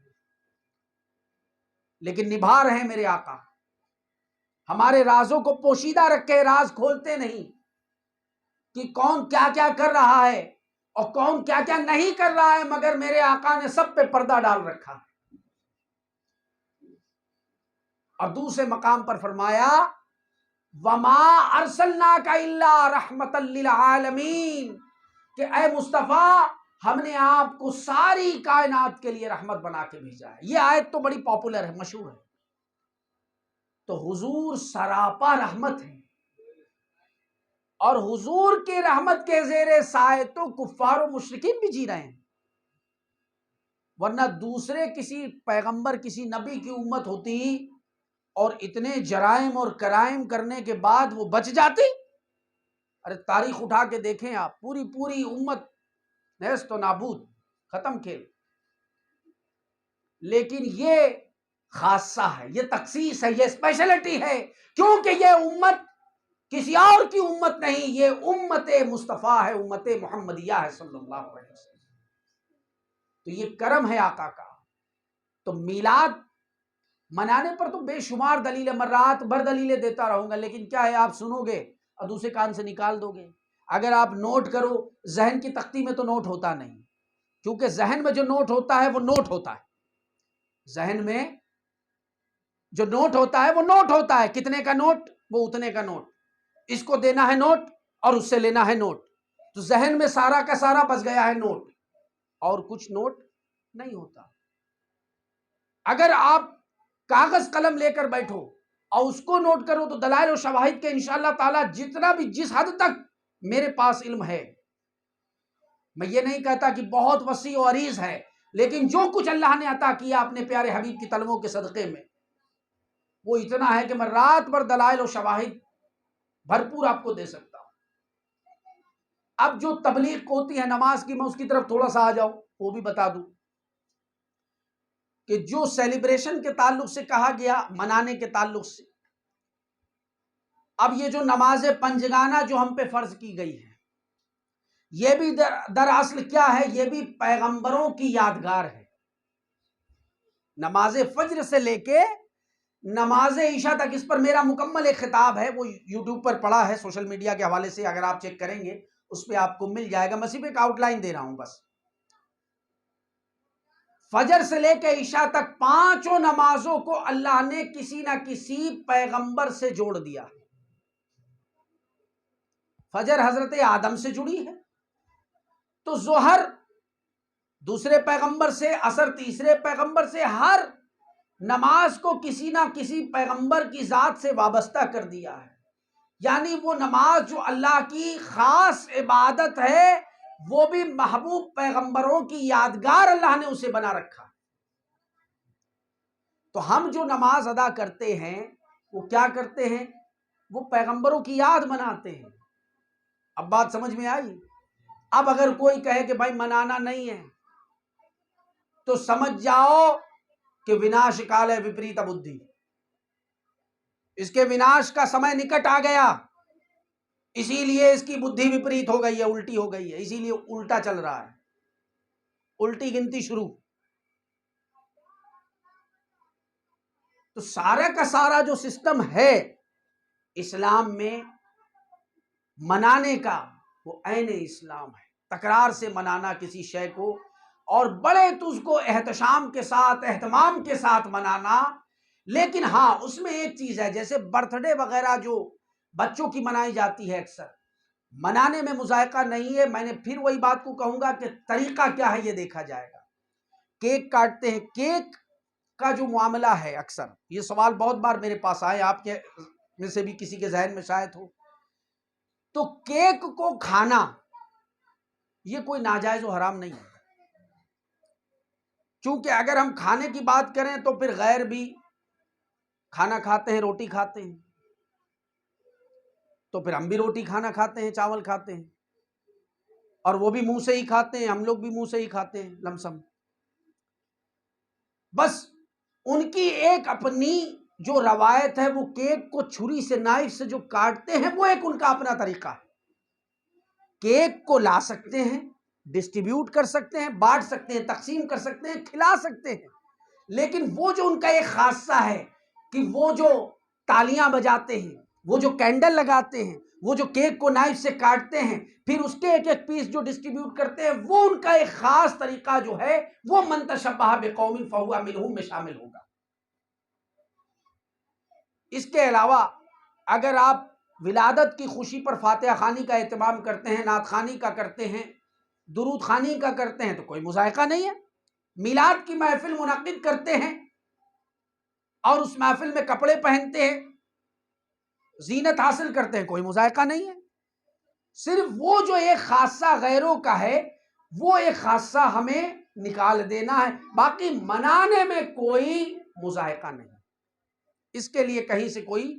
لیکن نبھا رہے ہیں میرے آقا۔ ہمارے رازوں کو پوشیدہ رکھے، راز کھولتے نہیں کہ کون کیا کیا کر رہا ہے اور کون کیا کیا نہیں کر رہا ہے، مگر میرے آقا نے سب پہ پردہ ڈال رکھا۔ اور دوسرے مقام پر فرمایا وَمَا أَرْسَلْنَاكَ إِلَّا رَحْمَةً لِّلْعَالَمِينَ، کہ اے مصطفیٰ ہم نے آپ کو ساری کائنات کے لیے رحمت بنا کے بھیجا ہے۔ یہ آیت تو بڑی پاپولر ہے، مشہور ہے۔ تو حضور سراپا رحمت ہے، اور حضور کی رحمت کے زیر سائے تو کفار و مشرکین بھی جی رہے ہیں، ورنہ دوسرے کسی پیغمبر کسی نبی کی امت ہوتی اور اتنے جرائم اور کرائم کرنے کے بعد وہ بچ جاتی؟ ارے تاریخ اٹھا کے دیکھیں آپ، پوری امت نیست و نابود، ختم کھیل۔ لیکن یہ خاصہ ہے، یہ تخصیص ہے، یہ اسپیشلٹی ہے، کیونکہ یہ امت کسی اور کی امت نہیں، یہ امت مصطفیٰ ہے، امت محمدیہ ہے صلی اللہ علیہ وسلم۔ تو یہ کرم ہے آقا کا۔ تو میلاد منانے پر تو بے شمار دلیلیں، میں رات بھر دلیلیں دیتا رہوں گا، لیکن کیا ہے، آپ سنو گے اور دوسرے کان سے نکال دو گے۔ اگر آپ نوٹ کرو، ذہن کی تختی میں تو نوٹ ہوتا نہیں، کیونکہ ذہن میں جو نوٹ ہوتا ہے وہ نوٹ ہوتا ہے، ذہن میں جو نوٹ ہوتا ہے وہ نوٹ ہوتا ہے، کتنے کا نوٹ، وہ اتنے کا نوٹ، اس کو دینا ہے نوٹ اور اس سے لینا ہے نوٹ، تو ذہن میں سارا کا سارا بس گیا ہے نوٹ، اور کچھ نوٹ نہیں ہوتا۔ اگر آپ کاغذ قلم لے کر بیٹھو اور اس کو نوٹ کرو تو دلائل و شواہد کے انشاءاللہ تعالی جتنا بھی جس حد تک میرے پاس علم ہے، میں یہ نہیں کہتا کہ بہت وسیع و عریض ہے، لیکن جو کچھ اللہ نے عطا کیا اپنے پیارے حبیب کی طلبوں کے صدقے میں، وہ اتنا ہے کہ میں رات بھر دلائل و شواہد بھرپور آپ کو دے سکتا ہوں۔ اب جو تبلیغ ہوتی ہے نماز کی، میں اس کی طرف تھوڑا سا آ جاؤں، وہ بھی بتا دوں کہ جو سیلیبریشن کے تعلق سے کہا گیا، منانے کے تعلق سے، اب یہ جو نماز پنجگانہ جو ہم پہ فرض کی گئی ہے، یہ بھی دراصل کیا ہے؟ یہ بھی پیغمبروں کی یادگار ہے۔ نماز فجر سے لے کے نماز عشاء تک، اس پر میرا مکمل ایک خطاب ہے، وہ یوٹیوب پر پڑا ہے، سوشل میڈیا کے حوالے سے اگر آپ چیک کریں گے اس پہ آپ کو مل جائے گا۔ میں صرف ایک آؤٹ لائن دے رہا ہوں بس۔ فجر سے لے کے عشاء تک پانچوں نمازوں کو اللہ نے کسی نہ کسی پیغمبر سے جوڑ دیا۔ فجر حضرت آدم سے جڑی ہے، تو ظہر دوسرے پیغمبر سے، عصر تیسرے پیغمبر سے، ہر نماز کو کسی نہ کسی پیغمبر کی ذات سے وابستہ کر دیا ہے۔ یعنی وہ نماز جو اللہ کی خاص عبادت ہے، وہ بھی محبوب پیغمبروں کی یادگار اللہ نے اسے بنا رکھا۔ تو ہم جو نماز ادا کرتے ہیں وہ کیا کرتے ہیں؟ وہ پیغمبروں کی یاد مناتے ہیں۔ اب بات سمجھ میں آئی؟ اب اگر کوئی کہے کہ بھائی منانا نہیں ہے، تو سمجھ جاؤ کہ وناش کال ہے وپریت بدھی، اس کے وناش کا سمے نکٹ آ گیا، اسی لیے اس کی بدھی وپریت ہو گئی ہے، الٹی ہو گئی ہے، اسی لیے الٹا چل رہا ہے، الٹی گنتی شروع۔ تو سارا کا سارا جو سسٹم ہے اسلام میں منانے کا، وہ عین اسلام ہے۔ تکرار سے منانا کسی شے کو، اور بڑے تجھ کو احتشام کے ساتھ، اہتمام کے ساتھ منانا۔ لیکن ہاں، اس میں ایک چیز ہے، جیسے برتھ ڈے وغیرہ جو بچوں کی منائی جاتی ہے، اکثر منانے میں مذائقہ نہیں ہے۔ میں نے پھر وہی بات کو کہوں گا کہ طریقہ کیا ہے یہ دیکھا جائے گا۔ کیک کاٹتے ہیں، کیک کا جو معاملہ ہے، اکثر یہ سوال بہت بار میرے پاس آئے، آپ کے میں سے بھی کسی کے ذہن میں شاید ہو، تو کیک کو کھانا یہ کوئی ناجائز و حرام نہیں ہے، چونکہ اگر ہم کھانے کی بات کریں تو پھر غیر بھی کھانا کھاتے ہیں، روٹی کھاتے ہیں، تو پھر ہم بھی روٹی کھانا کھاتے ہیں، چاول کھاتے ہیں، اور وہ بھی منہ سے ہی کھاتے ہیں، ہم لوگ بھی منہ سے ہی کھاتے ہیں لمسم۔ بس ان کی ایک اپنی جو روایت ہے، وہ کیک کو چھری سے، نائف سے جو کاٹتے ہیں، وہ ایک ان کا اپنا طریقہ ہے۔ کیک کو لا سکتے ہیں، ڈسٹریبیوٹ کر سکتے ہیں، بانٹ سکتے ہیں، تقسیم کر سکتے ہیں، کھلا سکتے ہیں، لیکن وہ جو ان کا ایک خاصہ ہے کہ وہ جو تالیاں بجاتے ہیں، وہ جو کینڈل لگاتے ہیں، وہ جو کیک کو نائف سے کاٹتے ہیں، پھر اس کے ایک ایک پیس جو ڈسٹریبیوٹ کرتے ہیں، وہ ان کا ایک خاص طریقہ جو ہے، وہ من تشبہ بقوم فہو منہم میں شامل ہوگا۔ اس کے علاوہ اگر آپ ولادت کی خوشی پر فاتحہ خوانی کا اہتمام کرتے ہیں، نعت خوانی کا کرتے ہیں، درود خوانی کا کرتے ہیں، تو کوئی مذائقہ نہیں ہے۔ میلاد کی محفل منعقد کرتے ہیں اور اس محفل میں کپڑے پہنتے ہیں، زینت حاصل کرتے ہیں، کوئی مذائقہ نہیں ہے۔ صرف وہ جو ایک خاصہ غیروں کا ہے، وہ ایک خاصہ ہمیں نکال دینا ہے، باقی منانے میں کوئی مذائقہ نہیں۔ اس کے لیے کہیں سے کوئی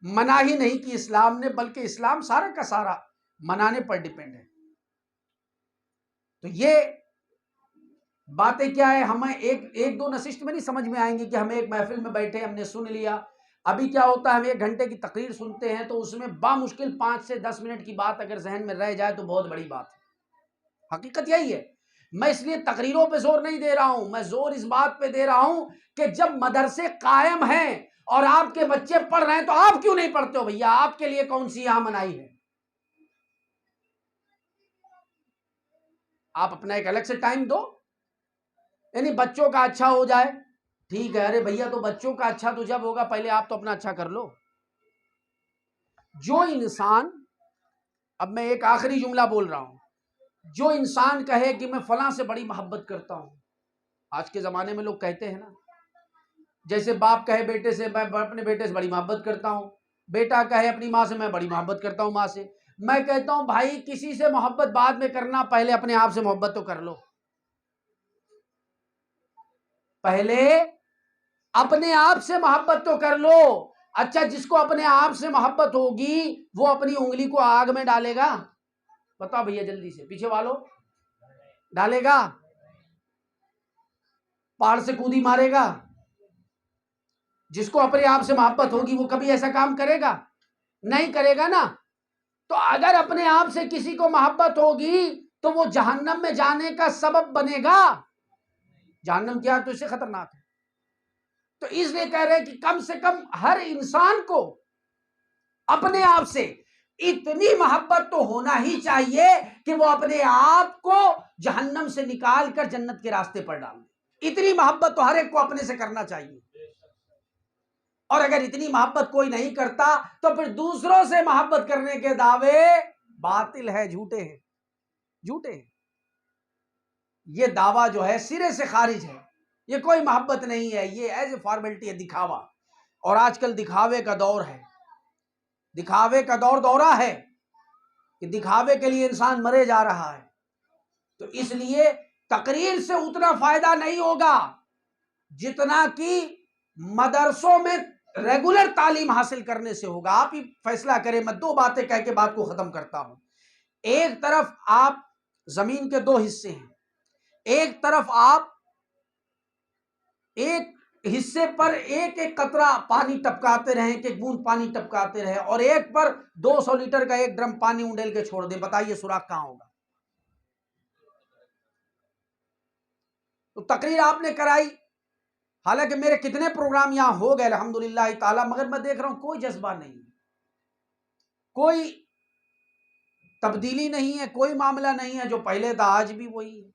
منع ہی نہیں کی اسلام نے، بلکہ اسلام سارا کا سارا منانے پر ڈیپینڈ ہے۔ تو یہ باتیں کیا ہے، ہمیں ایک دو نشست میں نہیں سمجھ میں آئیں گی کہ ہم ایک محفل میں بیٹھے، ہم نے سن لیا۔ ابھی کیا ہوتا ہے، ہم 1 گھنٹے کی تقریر سنتے ہیں، تو اس میں بامشکل 5 سے 10 منٹ کی بات اگر ذہن میں رہ جائے تو بہت بڑی بات ہے۔ حقیقت یہی ہے۔ میں اس لیے تقریروں پہ زور نہیں دے رہا ہوں، میں زور اس بات پہ دے رہا ہوں کہ جب مدرسے قائم ہیں اور آپ کے بچے پڑھ رہے ہیں، تو آپ کیوں نہیں پڑھتے ہو بھیا؟ آپ کے لیے کون سی یہاں منائی ہے؟ آپ اپنا ایک الگ سے ٹائم دو، یعنی بچوں کا اچھا ہو جائے، ٹھیک ہے، ارے بھیا تو بچوں کا اچھا تو جب ہوگا، پہلے آپ تو اپنا اچھا کر لو۔ جو انسان، اب میں ایک آخری جملہ بول رہا ہوں، جو انسان کہے کہ میں فلاں سے بڑی محبت کرتا ہوں، آج کے زمانے میں لوگ کہتے ہیں نا، جیسے باپ کہے بیٹے سے میں اپنے بیٹے سے بڑی محبت کرتا ہوں، بیٹا کہے اپنی ماں سے میں بڑی محبت کرتا ہوں ماں سے۔ میں کہتا ہوں بھائی، کسی سے محبت بعد میں کرنا، پہلے اپنے آپ سے محبت تو کر لو۔ پہلے اپنے آپ سے محبت تو کر لو۔ اچھا جس کو اپنے آپ سے محبت ہوگی وہ اپنی انگلی کو آگ میں ڈالے گا؟ بتاؤ بھیا جلدی سے، پیچھے والو، ڈالے گا؟ پہاڑ سے کودی مارے گا؟ جس کو اپنے آپ سے محبت ہوگی وہ کبھی ایسا کام کرے گا؟ نہیں کرے گا نا۔ تو اگر اپنے آپ سے کسی کو محبت ہوگی تو وہ جہنم میں جانے کا سبب بنے گا؟ جہنم کی آگ تو اس سے خطرناک ہے۔ تو اس لیے کہہ رہے کہ کم سے کم ہر انسان کو اپنے آپ سے اتنی محبت تو ہونا ہی چاہیے کہ وہ اپنے آپ کو جہنم سے نکال کر جنت کے راستے پر ڈال دے۔ اتنی محبت تو ہر ایک کو اپنے سے کرنا چاہیے۔ اور اگر اتنی محبت کوئی نہیں کرتا تو پھر دوسروں سے محبت کرنے کے دعوے باطل ہے، جھوٹے ہیں، جھوٹے ہیں۔ یہ دعویٰ جو ہے سرے سے خارج ہے، یہ کوئی محبت نہیں ہے، یہ ایز اے فارمیلٹی ہے، دکھاوا۔ اور آج کل دکھاوے کا دور ہے، دکھاوے کا دورہ ہے کہ دکھاوے کے لیے انسان مرے جا رہا ہے۔ تو اس لیے تقریر سے اتنا فائدہ نہیں ہوگا جتنا کہ مدرسوں میں ریگولر تعلیم حاصل کرنے سے ہوگا۔ آپ ہی فیصلہ کریں، میں دو باتیں کہہ کے بات کو ختم کرتا ہوں۔ ایک طرف آپ زمین کے دو حصے ہیں، ایک طرف آپ ایک حصے پر ایک ایک قطرہ پانی ٹپکاتے رہیں، ایک بوند پانی ٹپکاتے رہیں، اور ایک پر 200 لیٹر کا ایک ڈرم پانی اونڈیل کے چھوڑ دیں، بتائیے سوراخ کہاں ہوگا؟ تو تقریر آپ نے کرائی، حالانکہ میرے کتنے پروگرام یہاں ہو گئے الحمدللہ تعالی، مگر میں دیکھ رہا ہوں کوئی جذبہ نہیں، کوئی تبدیلی نہیں ہے، کوئی معاملہ نہیں ہے، جو پہلے تھا آج بھی وہی ہے۔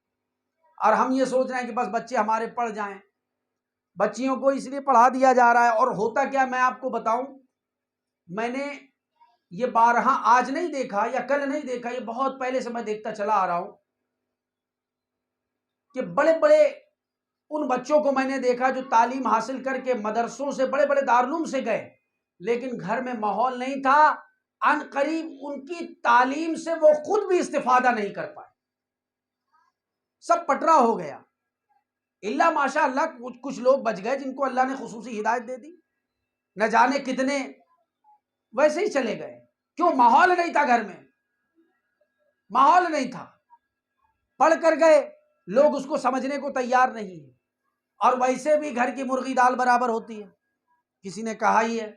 اور ہم یہ سوچ رہے ہیں کہ بس بچے ہمارے پڑھ جائیں، بچیوں کو اس لیے پڑھا دیا جا رہا ہے۔ اور ہوتا کیا، میں آپ کو بتاؤں، میں نے یہ بارہا آج نہیں دیکھا یا کل نہیں دیکھا، یہ بہت پہلے سے میں دیکھتا چلا آ رہا ہوں کہ بڑے بڑے ان بچوں کو میں نے دیکھا جو تعلیم حاصل کر کے مدرسوں سے، بڑے بڑے دارالعلوم سے گئے، لیکن گھر میں ماحول نہیں تھا، ان قریب ان کی تعلیم سے وہ خود بھی استفادہ نہیں کر پائے، سب پٹرا ہو گیا۔ اللہ ماشاء اللہ کچھ لوگ بچ گئے جن کو اللہ نے خصوصی ہدایت دے دی، نہ جانے کتنے ویسے ہی چلے گئے۔ کیوں؟ ماحول نہیں تھا گھر میں، ماحول نہیں تھا، پڑھ کر گئے، لوگ اس کو سمجھنے کو تیار نہیں ہیں۔ اور ویسے بھی گھر کی مرغی دال برابر ہوتی ہے، کسی نے کہا ہی ہے۔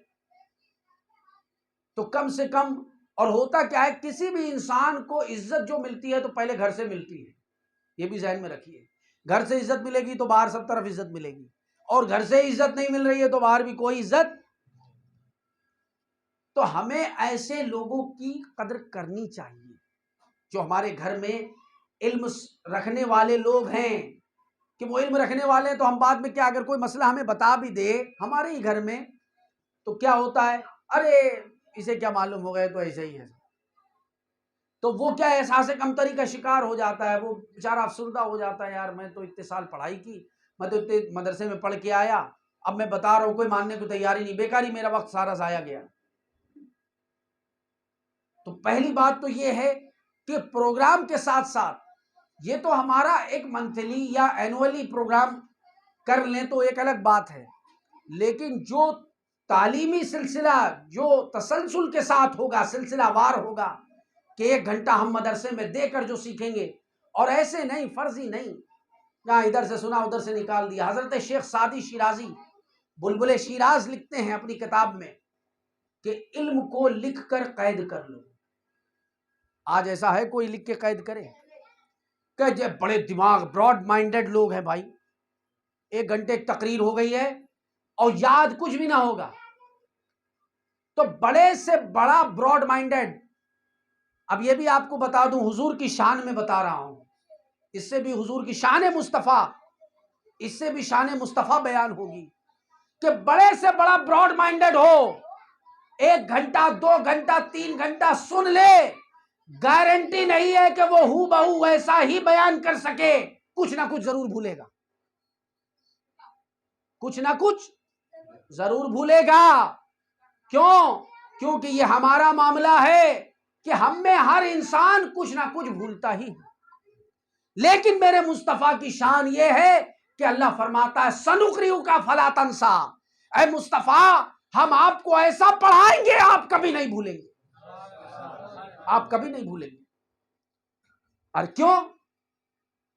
تو کم سے کم، اور ہوتا کیا ہے، کسی بھی انسان کو عزت جو ملتی ہے تو پہلے گھر سے ملتی ہے، یہ بھی ذہن میں رکھیے۔ گھر سے عزت ملے گی تو باہر سب طرف عزت ملے گی، اور گھر سے عزت نہیں مل رہی ہے تو باہر بھی کوئی عزت۔ تو ہمیں ایسے لوگوں کی قدر کرنی چاہیے جو ہمارے گھر میں علم رکھنے والے لوگ ہیں، کہ وہ علم رکھنے والے ہیں تو ہم بعد میں کیا، اگر کوئی مسئلہ ہمیں بتا بھی دے ہمارے ہی گھر میں، تو کیا ہوتا ہے، ارے اسے کیا معلوم ہو گئے، تو ایسے ہی ہے، تو وہ کیا احساس کمتری کا شکار ہو جاتا ہے، وہ بیچارہ افسردہ ہو جاتا ہے، یار میں تو اتنے سال پڑھائی کی، میں تو اتنے مدرسے میں پڑھ کے آیا، اب میں بتا رہا ہوں کوئی ماننے کو تیاری نہیں، بیکاری میرا وقت سارا ضائع گیا۔ تو پہلی بات تو یہ ہے کہ پروگرام کے ساتھ ساتھ، یہ تو ہمارا ایک منتھلی یا اینولی پروگرام کر لیں تو ایک الگ بات ہے، لیکن جو تعلیمی سلسلہ جو تسلسل کے ساتھ ہوگا، سلسلہ وار ہوگا، کہ 1 گھنٹہ ہم مدرسے میں دے کر جو سیکھیں گے، اور ایسے نہیں، فرضی نہیں، یہاں ادھر سے سنا ادھر سے نکال دیا۔ حضرت شیخ سعدی شیرازی بلبل شیراز لکھتے ہیں اپنی کتاب میں کہ علم کو لکھ کر قید کر لو۔ آج ایسا ہے کوئی لکھ کے قید کرے؟ کہ جو بڑے دماغ، براڈ مائنڈڈ لوگ ہیں بھائی، 1 گھنٹے ایک تقریر ہو گئی ہے اور یاد کچھ بھی نہ ہوگا، تو بڑے سے بڑا براڈ مائنڈڈ۔ اب یہ بھی آپ کو بتا دوں، حضور کی شان میں بتا رہا ہوں، اس سے بھی حضور کی شان مصطفیٰ، اس سے بھی شان مصطفیٰ بیان ہوگی، کہ بڑے سے بڑا براڈ مائنڈڈ ہو، 1 گھنٹہ 2 گھنٹہ 3 گھنٹہ سن لے، گارنٹی نہیں ہے کہ وہ ہو بہو ویسا ہی بیان کر سکے، کچھ نہ کچھ ضرور بھولے گا، کچھ نہ کچھ ضرور بھولے گا۔ کیوں؟ کیونکہ یہ ہمارا معاملہ ہے کہ ہم میں ہر انسان کچھ نہ کچھ بھولتا ہی ہے، لیکن میرے مصطفیٰ کی شان یہ ہے کہ اللہ فرماتا ہے سنقرئک فلا تنسیٰ، اے مصطفیٰ ہم آپ کو ایسا پڑھائیں گے آپ کبھی نہیں بھولیں گے، آپ کبھی نہیں بھولیں گے۔ اور کیوں؟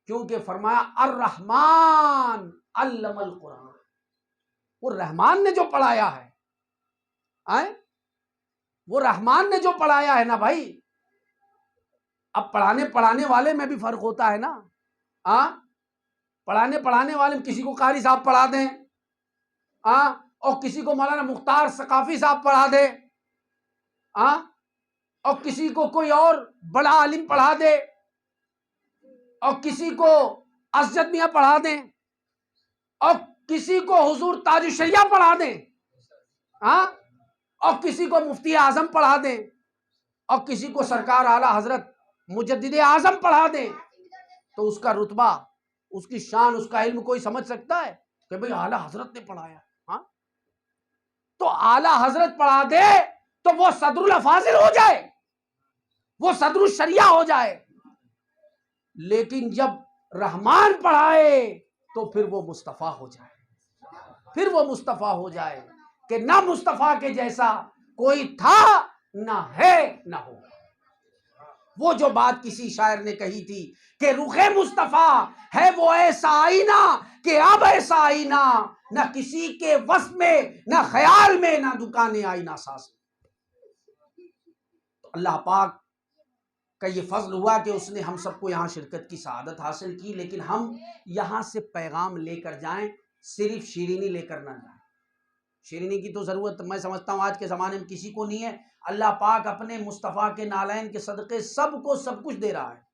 کیونکہ فرمایا الرحمن علم القرآن، وہ رحمان نے جو پڑھایا ہے، وہ رحمان نے جو پڑھایا ہے نا بھائی۔ اب پڑھانے والے میں بھی فرق ہوتا ہے نا، پڑھانے والے میں کسی کو قاری صاحب پڑھا دیں، اور کسی کو مولانا مختار ثقافی صاحب پڑھا دے، اور کسی کو کوئی اور بڑا عالم پڑھا دے، اور کسی کو اسجد میاں پڑھا دیں، اور کسی کو حضور تاج الشریعہ پڑھا دیں، اور کسی کو مفتی اعظم پڑھا دیں، اور کسی کو سرکار اعلیٰ حضرت مجدد اعظم پڑھا دیں، تو اس کا رتبہ، اس کی شان، اس کا علم کوئی سمجھ سکتا ہے کہ بھئی اعلیٰ حضرت نے پڑھایا؟ تو اعلیٰ حضرت پڑھا دے تو وہ صدر الافاضل ہو جائے، وہ صدر الشریعہ ہو جائے، لیکن جب رحمان پڑھائے تو پھر وہ مصطفیٰ ہو جائے، پھر وہ مصطفیٰ ہو جائے کہ نہ مصطفیٰ کے جیسا کوئی تھا، نہ ہے، نہ ہوگا۔ وہ جو بات کسی شاعر نے کہی تھی کہ رخ مصطفیٰ ہے وہ ایسا آئینہ کہ اب ایسا آئینہ نہ کسی کے وصف میں، نہ خیال میں، نہ دکان آئینہ ساز۔ اللہ پاک کا یہ فضل ہوا کہ اس نے ہم سب کو یہاں شرکت کی سعادت حاصل کی، لیکن ہم یہاں سے پیغام لے کر جائیں، صرف شیرینی لے کر نہ جائیں۔ شیرینی کی تو ضرورت میں سمجھتا ہوں آج کے زمانے میں کسی کو نہیں ہے۔ اللہ پاک اپنے مصطفیٰ کے نالین کے صدقے سب کو سب کچھ دے رہا ہے،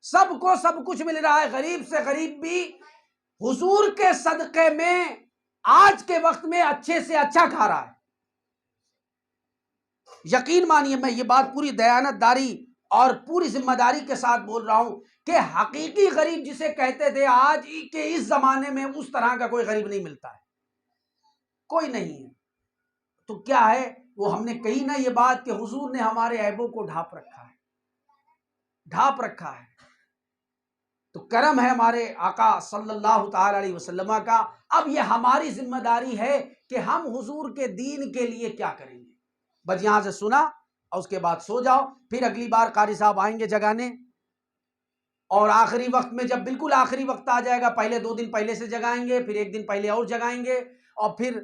سب کو سب کچھ مل رہا ہے۔ غریب سے غریب بھی حضور کے صدقے میں آج کے وقت میں اچھے سے اچھا کھا رہا ہے۔ یقین مانیے میں یہ بات پوری دیانت داری اور پوری ذمہ داری کے ساتھ بول رہا ہوں کہ حقیقی غریب جسے کہتے تھے، آج کے اس زمانے میں اس طرح کا کوئی غریب نہیں ملتا ہے، کوئی نہیں ہے۔ تو کیا ہے وہ ہم نے کہی نا یہ بات کہ حضور نے ہمارے عیبوں کو ڈھانپ رکھا ہے، ڈھانپ رکھا ہے۔ تو کرم ہے ہمارے آقا صلی اللہ تعالی علیہ وسلم کا۔ اب یہ ہماری ذمہ داری ہے کہ ہم حضور کے دین کے لیے کیا کریں گے۔ بس یہاں سے سنا اور اس کے بعد سو جاؤ، پھر اگلی بار قاری صاحب آئیں گے جگانے، اور آخری وقت میں جب بالکل آخری وقت آ جائے گا، پہلے 2 دن پہلے سے جگائیں گے، پھر 1 دن پہلے اور جگائیں گے، اور پھر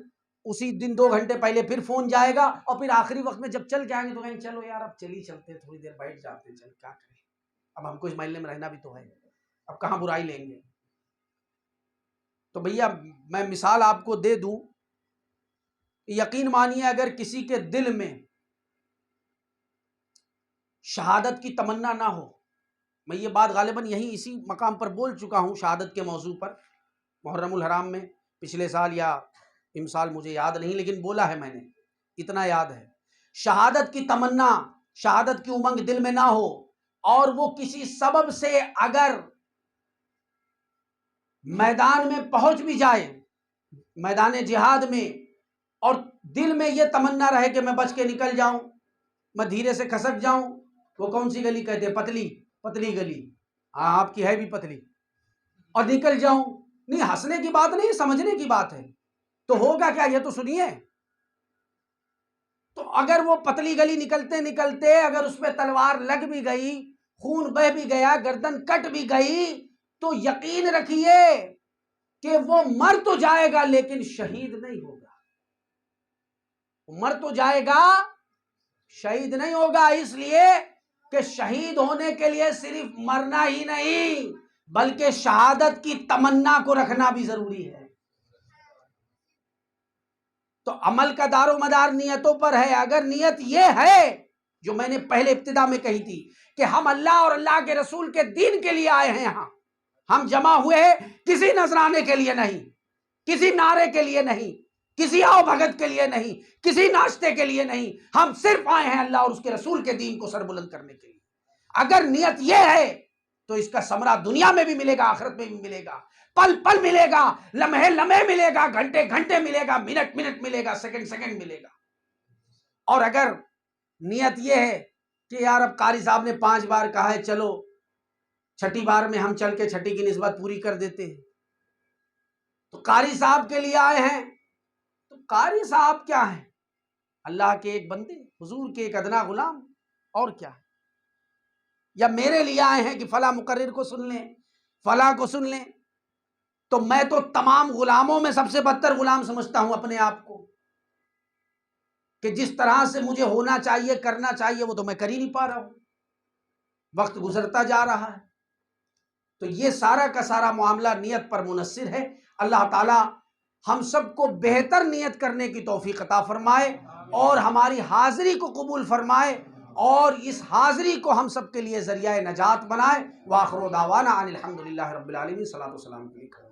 اسی دن 2 گھنٹے پہلے پھر فون جائے گا، اور پھر آخری وقت میں جب چل جائیں گے تو کہیں چلو یار اب چلی چلتے ہیں، تھوڑی دیر بیٹھ جاتے ہیں، چل کیا کریں، اب ہم کو اس محلے میں رہنا بھی تو ہے، اب کہاں برائی لیں گے۔ تو بھیا میں مثال آپ کو دے دوں، یقین مانیے اگر کسی کے دل میں شہادت کی تمنا نہ ہو، میں یہ بات غالباً یہیں اسی مقام پر بول چکا ہوں شہادت کے موضوع پر، محرم الحرام میں پچھلے سال یا امسال مجھے یاد نہیں، لیکن بولا ہے میں نے، اتنا یاد ہے۔ شہادت کی تمنا، شہادت کی امنگ دل میں نہ ہو، اور وہ کسی سبب سے اگر میدان میں پہنچ بھی جائے، میدان جہاد میں، اور دل میں یہ تمنا رہے کہ میں بچ کے نکل جاؤں، میں دھیرے سے کھسک جاؤں، وہ کون سی گلی کہتے ہیں، پتلی گلی، ہاں آپ کی ہے بھی پتلی، اور نکل جاؤں، نہیں ہنسنے کی بات نہیں، سمجھنے کی بات ہے، تو ہوگا کیا یہ تو سنیے۔ تو اگر وہ پتلی گلی نکلتے نکلتے اگر اس پہ تلوار لگ بھی گئی، خون بہ بھی گیا، گردن کٹ بھی گئی، تو یقین رکھیے کہ وہ مر تو جائے گا لیکن شہید نہیں ہوگا، مر تو جائے گا شہید نہیں ہوگا، اس لیے کہ شہید ہونے کے لیے صرف مرنا ہی نہیں بلکہ شہادت کی تمنا کو رکھنا بھی ضروری ہے۔ تو عمل کا دار و مدار نیتوں پر ہے۔ اگر نیت یہ ہے جو میں نے پہلے ابتدا میں کہی تھی کہ ہم اللہ اور اللہ کے رسول کے دین کے لیے آئے ہیں، یہاں ہم جمع ہوئے کسی نذرانے کے لیے نہیں، کسی نعرے کے لیے نہیں، کسی آؤ بھگت کے لیے نہیں، کسی ناشتے کے لیے نہیں، ہم صرف آئے ہیں اللہ اور اس کے رسول کے دین کو سر بلند کرنے کے لیے۔ اگر نیت یہ ہے تو اس کا ثمرہ دنیا میں بھی ملے گا، آخرت میں بھی ملے گا، پل پل ملے گا، لمحے لمحے ملے گا، گھنٹے گھنٹے ملے گا، منٹ منٹ ملے گا، سیکنڈ سیکنڈ ملے گا۔ اور اگر نیت یہ ہے کہ یار اب قاری صاحب نے 5 بار کہا ہے، چلو چھٹی بار میں ہم چل کے چھٹی کی نسبت پوری کر دیتے ہیں، تو قاری صاحب کے لیے آئے ہیں قاری صاحب کیا ہیں؟ اللہ کے ایک بندے، حضور کے ایک ادنا غلام، اور کیا ہے؟ یا میرے لیے آئے ہیں کہ فلاں مقرر کو سن لیں، فلاں کو سن لیں؟ تو میں تو تمام غلاموں میں سب سے بدتر غلام سمجھتا ہوں اپنے آپ کو، کہ جس طرح سے مجھے ہونا چاہیے، کرنا چاہیے، وہ تو میں کر ہی نہیں پا رہا ہوں، وقت گزرتا جا رہا ہے۔ تو یہ سارا کا سارا معاملہ نیت پر منحصر ہے۔ اللہ تعالی ہم سب کو بہتر نیت کرنے کی توفیق عطا فرمائے اور ہماری حاضری کو قبول فرمائے اور اس حاضری کو ہم سب کے لیے ذریعہ نجات بنائے۔ وآخر دعوانا ان الحمد للہ رب العالمین۔ صلاۃ و سلام علیکم۔